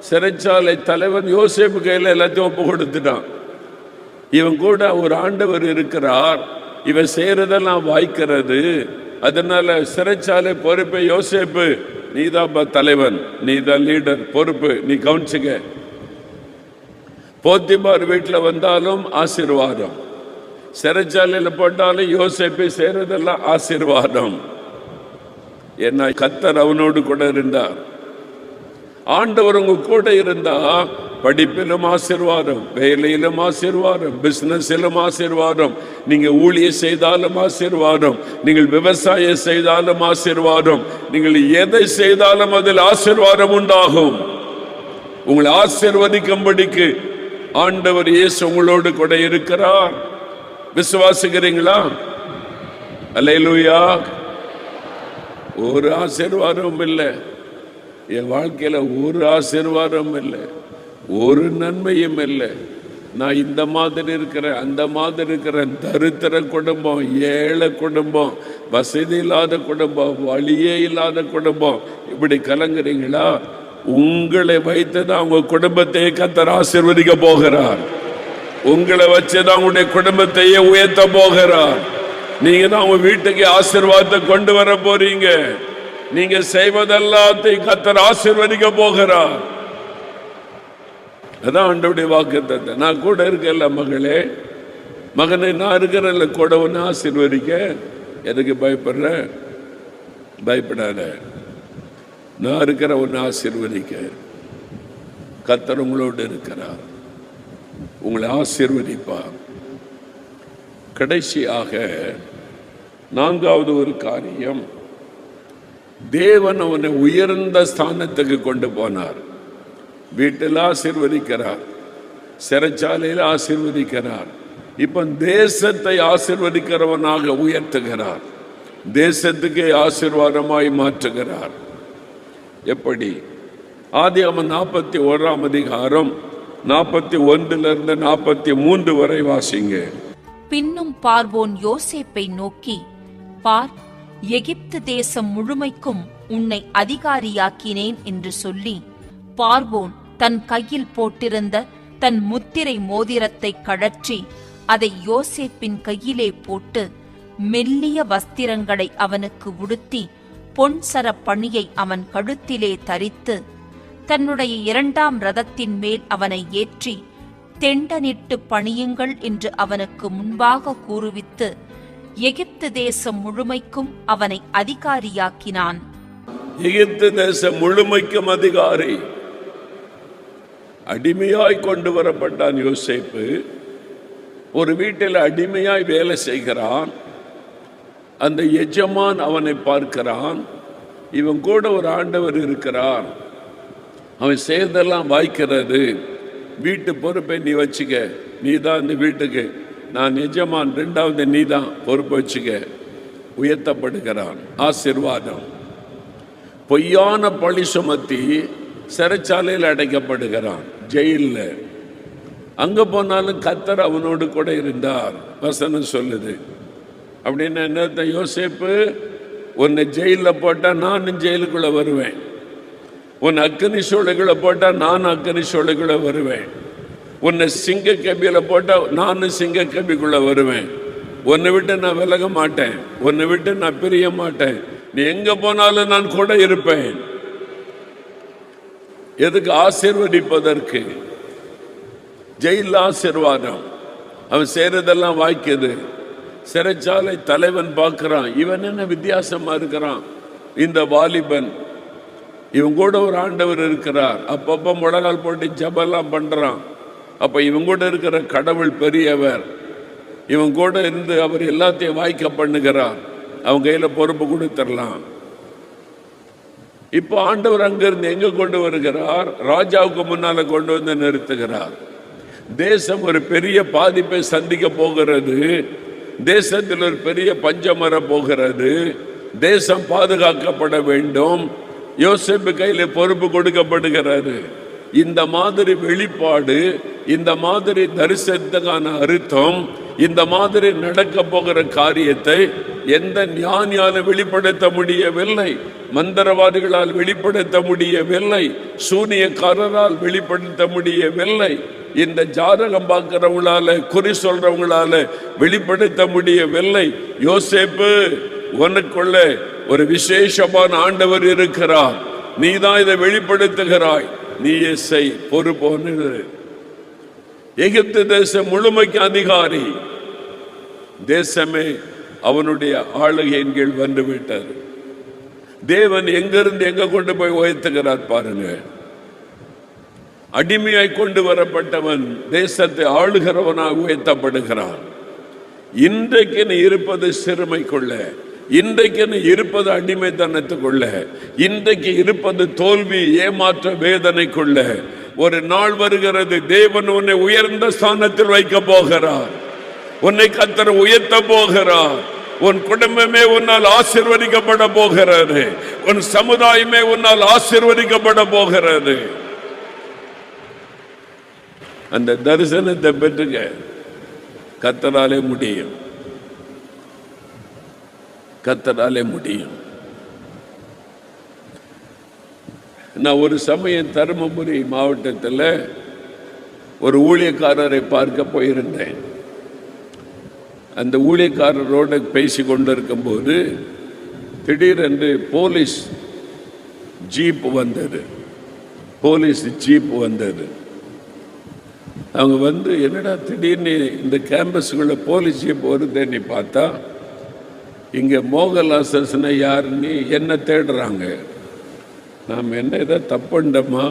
சிறைச்சாலை தலைவன் யோசேப்பு கையில் எல்லாத்தையும் ஒப்பு கொடுத்துட்டான். இவன் கூட ஒரு ஆண்டவர் இருக்கிறார், இவன் செய்யறதெல்லாம் வாய்க்கிறது. அதனால சிறைச்சாலை பொறுப்பை யோசேப்பு, நீதான் தலைவன், நீதான் லீடர், பொறுப்பு நீ கவனிச்சுக்க. போத்திபார் வீட்டில் வந்தாலும் ஆசீர்வாதம், சிறைச்சாலையில் போட்டாலும் யோசேப்பை செய்யறதெல்லாம் ஆசீர்வாதம். ஏன்னா கர்த்தர் அவனோடு கூட இருந்தார். ஆண்டவர் உங்க கூட இருந்தா படிப்பிலும் ஆசீர்வாதம், வேலையிலும் ஆசீர்வாதம், பிசினஸிலும் ஆசீர்வாதம், நீங்க ஊழியம் செய்தாலும் ஆசீர்வாதம், நீங்கள் விவசாயம் செய்தாலும் ஆசீர்வாதம், நீங்கள் எதை செய்தாலும் அதில் ஆசீர்வாதம் உண்டாகும். உங்களை ஆசீர்வதிக்கும்படிக்கு ஆண்டவர் இயேசு உங்களோடு கூட இருக்கிறார். விசுவாசிக்கிறீங்களா? அல்லேலூயா. ஒரு ஆசீர்வாதம் இல்லை என் வாழ்க்கையில, ஒரு ஆசீர்வாதம் இல்லை, ஒரு நன்மையும் இல்லை. நான் இந்த மாதிரி இருக்கிறேன், அந்த மாதிரி இருக்கிறேன், தரித்திர குடும்பம், ஏழை குடும்பம், வசதி இல்லாத குடும்பம், வழியே இல்லாத குடும்பம், இப்படி கலங்குறீங்களா? உங்களை வைத்துதான் உங்க குடும்பத்தையே கர்த்தர் ஆசீர்வதிக்க போகிறார். உங்களை வச்சுதான் உங்களுடைய குடும்பத்தையே உயர்த்த போகிறார். நீங்க தான் உங்க வீட்டுக்கு ஆசீர்வாதத்தை கொண்டு வர போறீங்க. நீங்க செய்வதெல்லாத்தையும் கர்த்தர் ஆசீர்வதிக்க போகிறார். அதான் ஆண்டவருடைய வாக்குத்தத்தம். நான் கூட இருக்கல மகளே, மகனை, நான் இருக்கிறல்ல கூட ஒன்று ஆசீர்வதிக்க. எதுக்கு பயப்படுற? பயப்படாத, நான் இருக்கிற ஒன்று ஆசீர்வதிக்க. கர்த்தர் உங்களோடு இருக்கிறார், உங்களை ஆசீர்வதிப்பார். கடைசியாக 4வது ஒரு காரியம், தேவன் அவனை உயர்ந்த ஸ்தானத்துக்கு கொண்டு போனார். வீட்டில் ஆசீர்வதிக்கிறார், சிறைச்சாலையில் ஆசீர்வதிக்கிறார், இப்ப தேசத்தை ஆசீர்வதிக்கிறவனாக உயர்த்துகிறார், தேசத்துக்கே ஆசீர்வாதமாய் மாற்றுகிறார். எப்படி? ஆதியாகமம் 41ஆம் அதிகாரம் 41 43 வரை வாசிங்க. பின்னும் பார்வோன் யோசேப்பை நோக்கி, பார், எகிப்து தேசம் முழுமைக்கும் உன்னை அதிகாரியாக்கினேன் என்று சொல்லி, பார்வோன் தன் கையில் போட்டிருந்த தன் முத்திரை மோதிரத்தை கழற்றி அதை யோசேப்பின் கையிலே போட்டு, மெல்லிய வஸ்திரங்களை அவனுக்கு உடுத்தி பொன்சர பணியை அவன் கழுத்திலே தரித்து தன்னுடைய 2ஆம் ரதத்தின் மேல் அவனை ஏற்றி தெண்டனிட்டு பணியுங்கள் என்று அவனுக்கு முன்பாக கூறுவித்து எகிப்து தேசம் முழுமைக்கும் அவனை அதிகாரியாக்கினான். எகிப்து தேசம் முழுமைக்கும் அதிகாரி. அடிமையாய் கொண்டு வரப்பட்டான் யோசேப்பு. ஒரு வீட்டில் அடிமையாய் வேலை செய்கிறான். அந்த எஜமான் அவனை பார்க்கிறான். இவன் கூட ஒரு ஆண்டவர் இருக்கிறார், அவன் செய்தெல்லாம் வாய்க்கிறது, வீட்டு பொறுப்பை நீ வச்சுக்க, நீ தான் இந்த வீட்டுக்கு நான் எஜமான், 2வது நீ தான் பொறுப்பு வச்சுக்க. உயர்த்தப்படுகிறான். ஆசீர்வாதம். பொய்யான பழி சுமத்தி சிறைச்சாலையில் அடைக்கப்படுகிறான், ஜெயிலில். அங்கே போனாலும் கர்த்தர் அவனோடு கூட இருந்தார், வசனம் சொல்லுது. அப்படின்னு என்ன? யோசேப்பு, உன்னை ஜெயிலில் போட்டால் நானும் ஜெயிலுக்குள்ளே வருவேன், உன் அக்கனி சோலைக்குள்ளே போட்டால் நானும் அக்கனி சோலைக்குள்ளே வருவேன், உன்னை சிங்க கபியில் போட்டால் நானும் சிங்க கபிக்குள்ளே வருவேன், உன்னை விட்டு நான் விலக மாட்டேன், உன்னை விட்டு நான் பிரிய மாட்டேன், நீ எங்கே போனாலும் நான் கூட இருப்பேன். எதுக்கு? ஆசீர்வதிப்பதற்கு. ஜெயிலில் ஆசீர்வாதம். அவன் செய்கிறதெல்லாம் வாய்க்குது. சிறைச்சாலை தலைவன் பார்க்குறான், இவன் என்ன வித்தியாசமாக இருக்கிறான் இந்த வாலிபன், இவன் கூட ஒரு ஆண்டவர் இருக்கிறார். அப்பப்போ முழங்கால் போட்டு ஜபெல்லாம் பண்ணுறான். அப்போ இவன் கூட இருக்கிற கடவுள் பெரியவர், இவன் கூட இருந்து அவர் எல்லாத்தையும் வாய்க்க பண்ணுகிறார், அவன் கையில் பொறுப்பு கொடுத்துடலாம். இப்போ ஆண்டவர் அங்கிருந்து எங்கே கொண்டு வருகிறார்? ராஜாவுக்கு முன்னால் கொண்டு வந்து நிறுத்துகிறார். தேசம் ஒரு பெரிய பாதிப்பை சந்திக்க போகிறது. தேசத்தில் ஒரு பெரிய பஞ்சம் வர போகிறது. தேசம் பாதுகாக்கப்பட வேண்டும். யோசேப்பு கையில் பொறுப்பு கொடுக்கப்படுகிறாரு. இந்த மாதிரி வெளிப்பாடு, இந்த மாதிரி தரிசனத்துக்கான அர்த்தம், இந்த மாதிரி நடக்க போகிற காரியத்தை எந்த ஞானியால் வெளிப்படுத்த முடியவில்லை, மந்திரவாதிகளால் வெளிப்படுத்த முடியவில்லை, சூனியக்காரரால் வெளிப்படுத்த முடியவில்லை, இந்த ஜாதகம் பார்க்கிறவங்களால, குறி சொல்றவங்களால வெளிப்படுத்த முடியவில்லை. யோசேப்பு, உனக்குள்ள ஒரு விசேஷமான ஆண்டவர் இருக்கிறார், நீதான் இதை வெளிப்படுத்துகிறாய், நீயே செய், பொறுப்பு. எகிப்து தேசம் முழுமைக்கு அதிகாரி. தேசமே அவனுடைய ஆளுகையின் கீழ் வந்து விட்டார். தேவன் எங்கிருந்து எங்க கொண்டு போய் உயர்த்துகிறார் பாருங்க. அடிமையாய் கொண்டு வரப்பட்டவன் தேசத்தை ஆளுகிறவனாக உயர்த்தப்படுகிறான். இன்றைக்கு நீ இருப்பது சிறுமைக்குள்ள, இன்றைக்கு நீ இருப்பது அடிமைத்தனத்துக்குள்ள, இன்றைக்கு இருப்பது தோல்வி, ஏமாற்ற வேதனைக்குள்ள. ஒரு நாள் வருகிறது, தேவன் உன்னை உயர்ந்த ஸ்தானத்தில் வைக்க போகிறார், உன்னை கர்த்தர் உயர்த்த போகிறார். உன் குடும்பமே உன்னால் ஆசீர்வதிக்கப்பட போகிறது, உன் சமுதாயமே உன்னால் ஆசீர்வதிக்கப்பட போகிறது. அந்த தரிசனத்தை பெற்றுக்க கர்த்தராலே முடியும், கர்த்தராலே முடியும். நான் ஒரு சமயம் தருமபுரி மாவட்டத்தில் ஒரு ஊழியக்காரரை பார்க்க போயிருந்தேன். அந்த ஊழியக்காரரோடு பேசி கொண்டிருக்கும் போது திடீரென்று போலீஸ் ஜீப் வந்தது. அவங்க வந்து, என்னடா திடீர்னு இந்த கேம்பஸுக்குள்ள போலீஸ் ஜீப் வருதுன்னு பார்த்தா, இங்கே மோகலாசஸ்னா யாருன்னு என்ன தேடுறாங்க. நாம் என்ன ஏதோ தப்புண்டோமா,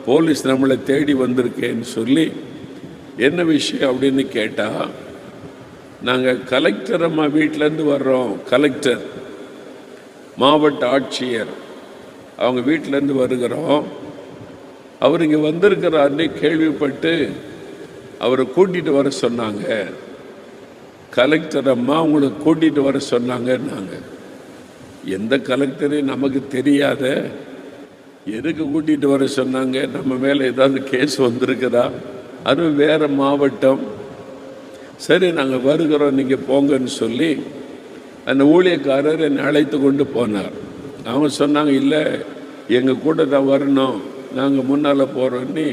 போலீஸ் நம்மளை தேடி வந்திருக்கேன்னு சொல்லி, என்ன விஷயம் அப்படின்னு கேட்டால், நாங்கள் கலெக்டர் அம்மா வீட்டிலேருந்து வர்றோம், கலெக்டர் மாவட்ட ஆட்சியர் அவங்க வீட்டிலேருந்து வருகிறோம், அவர் இங்கே வந்திருக்கிறாருன்னு கேள்விப்பட்டு அவரை கூட்டிகிட்டு வர சொன்னாங்க. கலெக்டர் அம்மா உங்களை கூட்டிகிட்டு வர சொன்னாங்கன்னாங்க. எந்த கலெக்டரையும் நமக்கு தெரியாத, எதுக்கு கூட்டிகிட்டு வர சொன்னாங்க? நம்ம மேலே ஏதாவது கேஸ் வந்திருக்குதா? அதுவும் வேறு மாவட்டம். சரி, நாங்கள் வருகிறோம், நீங்கள் போங்கன்னு சொல்லி அந்த ஊழியக்காரர் என்னை அழைத்து கொண்டு போனார். அவங்க சொன்னாங்க, இல்லை எங்கள் கூட தான் வரணும், நாங்கள் முன்னால் போகிறோன்னு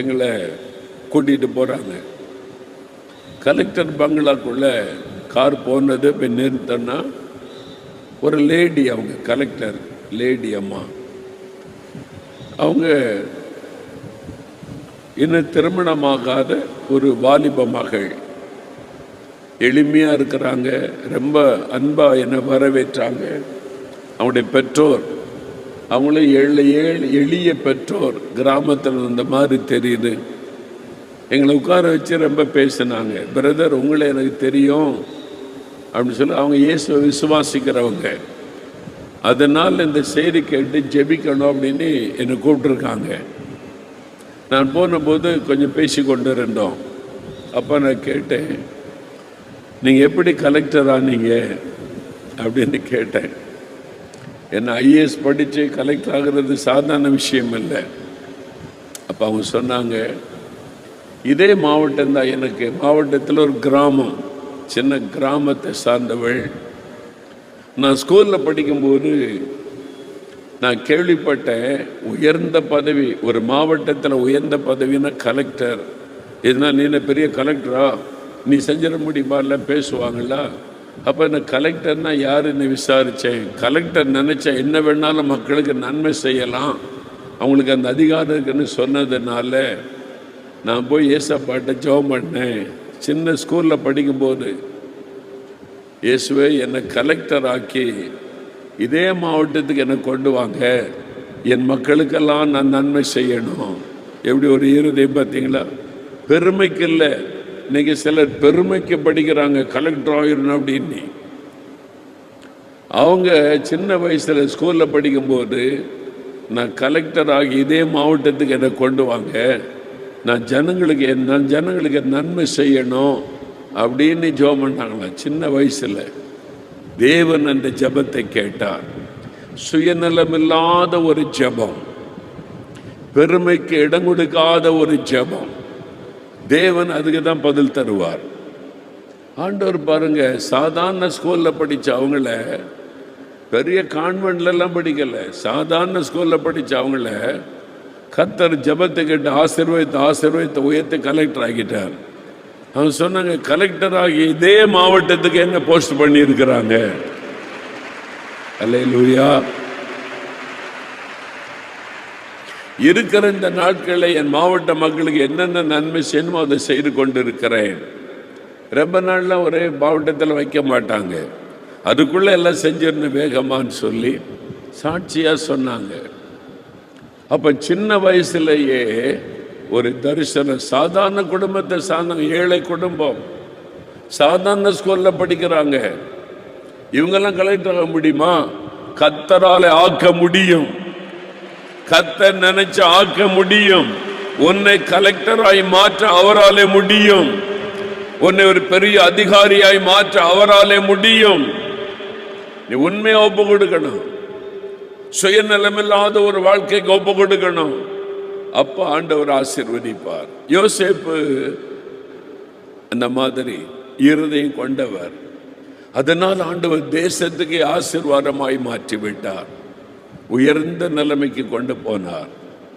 எங்களை கூட்டிகிட்டு போகிறாங்க. கலெக்டர் பங்களாக்குள்ளே கார் போனது போய் நிறுத்தன்னா ஒரு லேடி, அவங்க கலெக்டர் லேடி அம்மா, அவங்க இன்னும் திருமணமாகாத ஒரு வாலிப மகள், எளிமையாக இருக்கிறாங்க, ரொம்ப அன்பாக என்னை வரவேற்றாங்க. அவங்களுடைய பெற்றோர், அவங்களும் எளிய பெற்றோர், கிராமத்தில் இருந்த மாதிரி தெரியுது. எங்களை உட்கார வச்சு ரொம்ப பேசினாங்க. பிரதர், உங்களை எனக்கு தெரியும் அப்படின்னு சொல்லி, அவங்க இயேசுவை விசுவாசிக்கிறவங்க, அதனால் இந்த செய்தி கேட்டு ஜெபிக்கணும் அப்படின்னு என்னை கூப்பிட்டுருக்காங்க. நான் போனபோது கொஞ்சம் பேசி கொண்டு இருந்தோம். அப்போ நான் கேட்டேன், நீங்கள் எப்படி கலெக்டர் ஆனீங்க அப்படின்னு கேட்டேன். என்ன ஐஏஎஸ் படித்து கலெக்டர் ஆகிறது சாதாரண விஷயம் இல்லை. அப்போ அவங்க சொன்னாங்க, இதே மாவட்டம்தான், எனக்கு மாவட்டத்தில் ஒரு கிராமம், சின்ன கிராமத்தை சார்ந்தவள். நான் ஸ்கூலில் படிக்கும்போது நான் கேள்விப்பட்டேன், உயர்ந்த பதவி ஒரு மாவட்டத்தில் உயர்ந்த பதவின்னா கலெக்டர். இதனால் நீ என்ன பெரிய கலெக்டரா, நீ செஞ்சிட முடியுமா, இல்லை பேசுவாங்களா? அப்போ நான் கலெக்டர்னா யாருன்னு விசாரித்தேன். கலெக்டர் நினச்சா என்ன வேணாலும் மக்களுக்கு நன்மை செய்யலாம், அவங்களுக்கு அந்த அதிகாரம் இருக்குன்னு சொன்னதுனால நான் போய் ஏசப்பாட்ட ஜெபம் பண்ணேன். சின்ன ஸ்கூலில் படிக்கும்போது, இயேசுவே என்னை கலெக்டர் ஆக்கி இதே மாவட்டத்துக்கு என்னை கொண்டு வாங்க, என் மக்களுக்கெல்லாம் நான் நன்மை செய்யணும். எப்படி ஒரு இருதயம் பார்த்தீங்களா? பெருமைக்கு இல்லை. இன்னைக்கு சிலர் பெருமைக்கு படிக்கிறாங்க, கலெக்டர் ஆகிடணும் அப்படின்னு. அவங்க சின்ன வயசில் ஸ்கூலில் படிக்கும்போது, நான் கலெக்டர் ஆகி இதே மாவட்டத்துக்கு என்னை கொண்டு வாங்க, நான் ஜனங்களுக்கு நன்மை செய்யணும் அப்படின்னு ஜெபம் பண்ணாங்களாம் சின்ன வயசில். தேவன் அந்த ஜெபத்தை கேட்டார். சுயநலமில்லாத ஒரு ஜெபம், பெருமைக்கு இடம் கொடுக்காத ஒரு ஜெபம், தேவன் அதுக்கு தான் பதில் தருவார். ஆண்டவர் பாருங்க, சாதாரண ஸ்கூலில் படித்த அவங்கள, பெரிய கான்வென்ட்லாம் படிக்கலை, சாதாரண ஸ்கூலில் படித்த அவங்கள கர்த்தர் ஜெபத்தை கேட்டு ஆசீர்வதித்து உயர்த்தி கலெக்டர் ஆகிட்டார். அவங்க சொன்னாங்க, கலெக்டர் ஆகி இதே மாவட்டத்துக்கு என்ன போஸ்ட் பண்ணி இருக்கிறாங்க. அல்லேலூயா. இருக்கிற இந்த நாட்களில் என் மாவட்ட மக்களுக்கு என்னென்ன நன்மை செய்யணுமோ அதை செய்து கொண்டு இருக்கிறேன். ரொம்ப நாள்லாம் ஒரே மாவட்டத்தில் வைக்க மாட்டாங்க, அதுக்குள்ளே எல்லாம் செஞ்சிருந்த வேகமான்னு சொல்லி சாட்சியாக சொன்னாங்க. அப்போ சின்ன வயசுலேயே ஒரு தரிசனம். சாதாரண குடும்பத்தை சார்ந்த ஏழை குடும்பம், சாதாரண ஸ்கூலில் படிக்கிறாங்க. இவங்கெல்லாம் கலெக்டர் ஆக முடியுமா? கர்த்தரால் ஆக்க முடியும். கர்த்தர் நினைச்சு ஆக்க முடியும். உன்னை கலெக்டராய் மாற்ற அவராலே முடியும். உன்னை ஒரு பெரிய அதிகாரியாய் மாற்ற அவராலே முடியும். நீ உண்மையை ஒப்பு கொடுக்கணும். சுயநலமில்லாத ஒரு வாழ்க்கைக்கு ஒப்பு கொடுக்கணும். அப்ப ஆண்டவர் ஆசீர்வதிப்பார். யோசேப்பு அந்த மாதிரி இருதயம் கொண்டவர். அதனால் ஆண்டவர் தேசத்துக்கு ஆசீர்வாதமாய் மாற்றிவிட்டார், உயர்ந்த நிலைமைக்கு கொண்டு போனார்.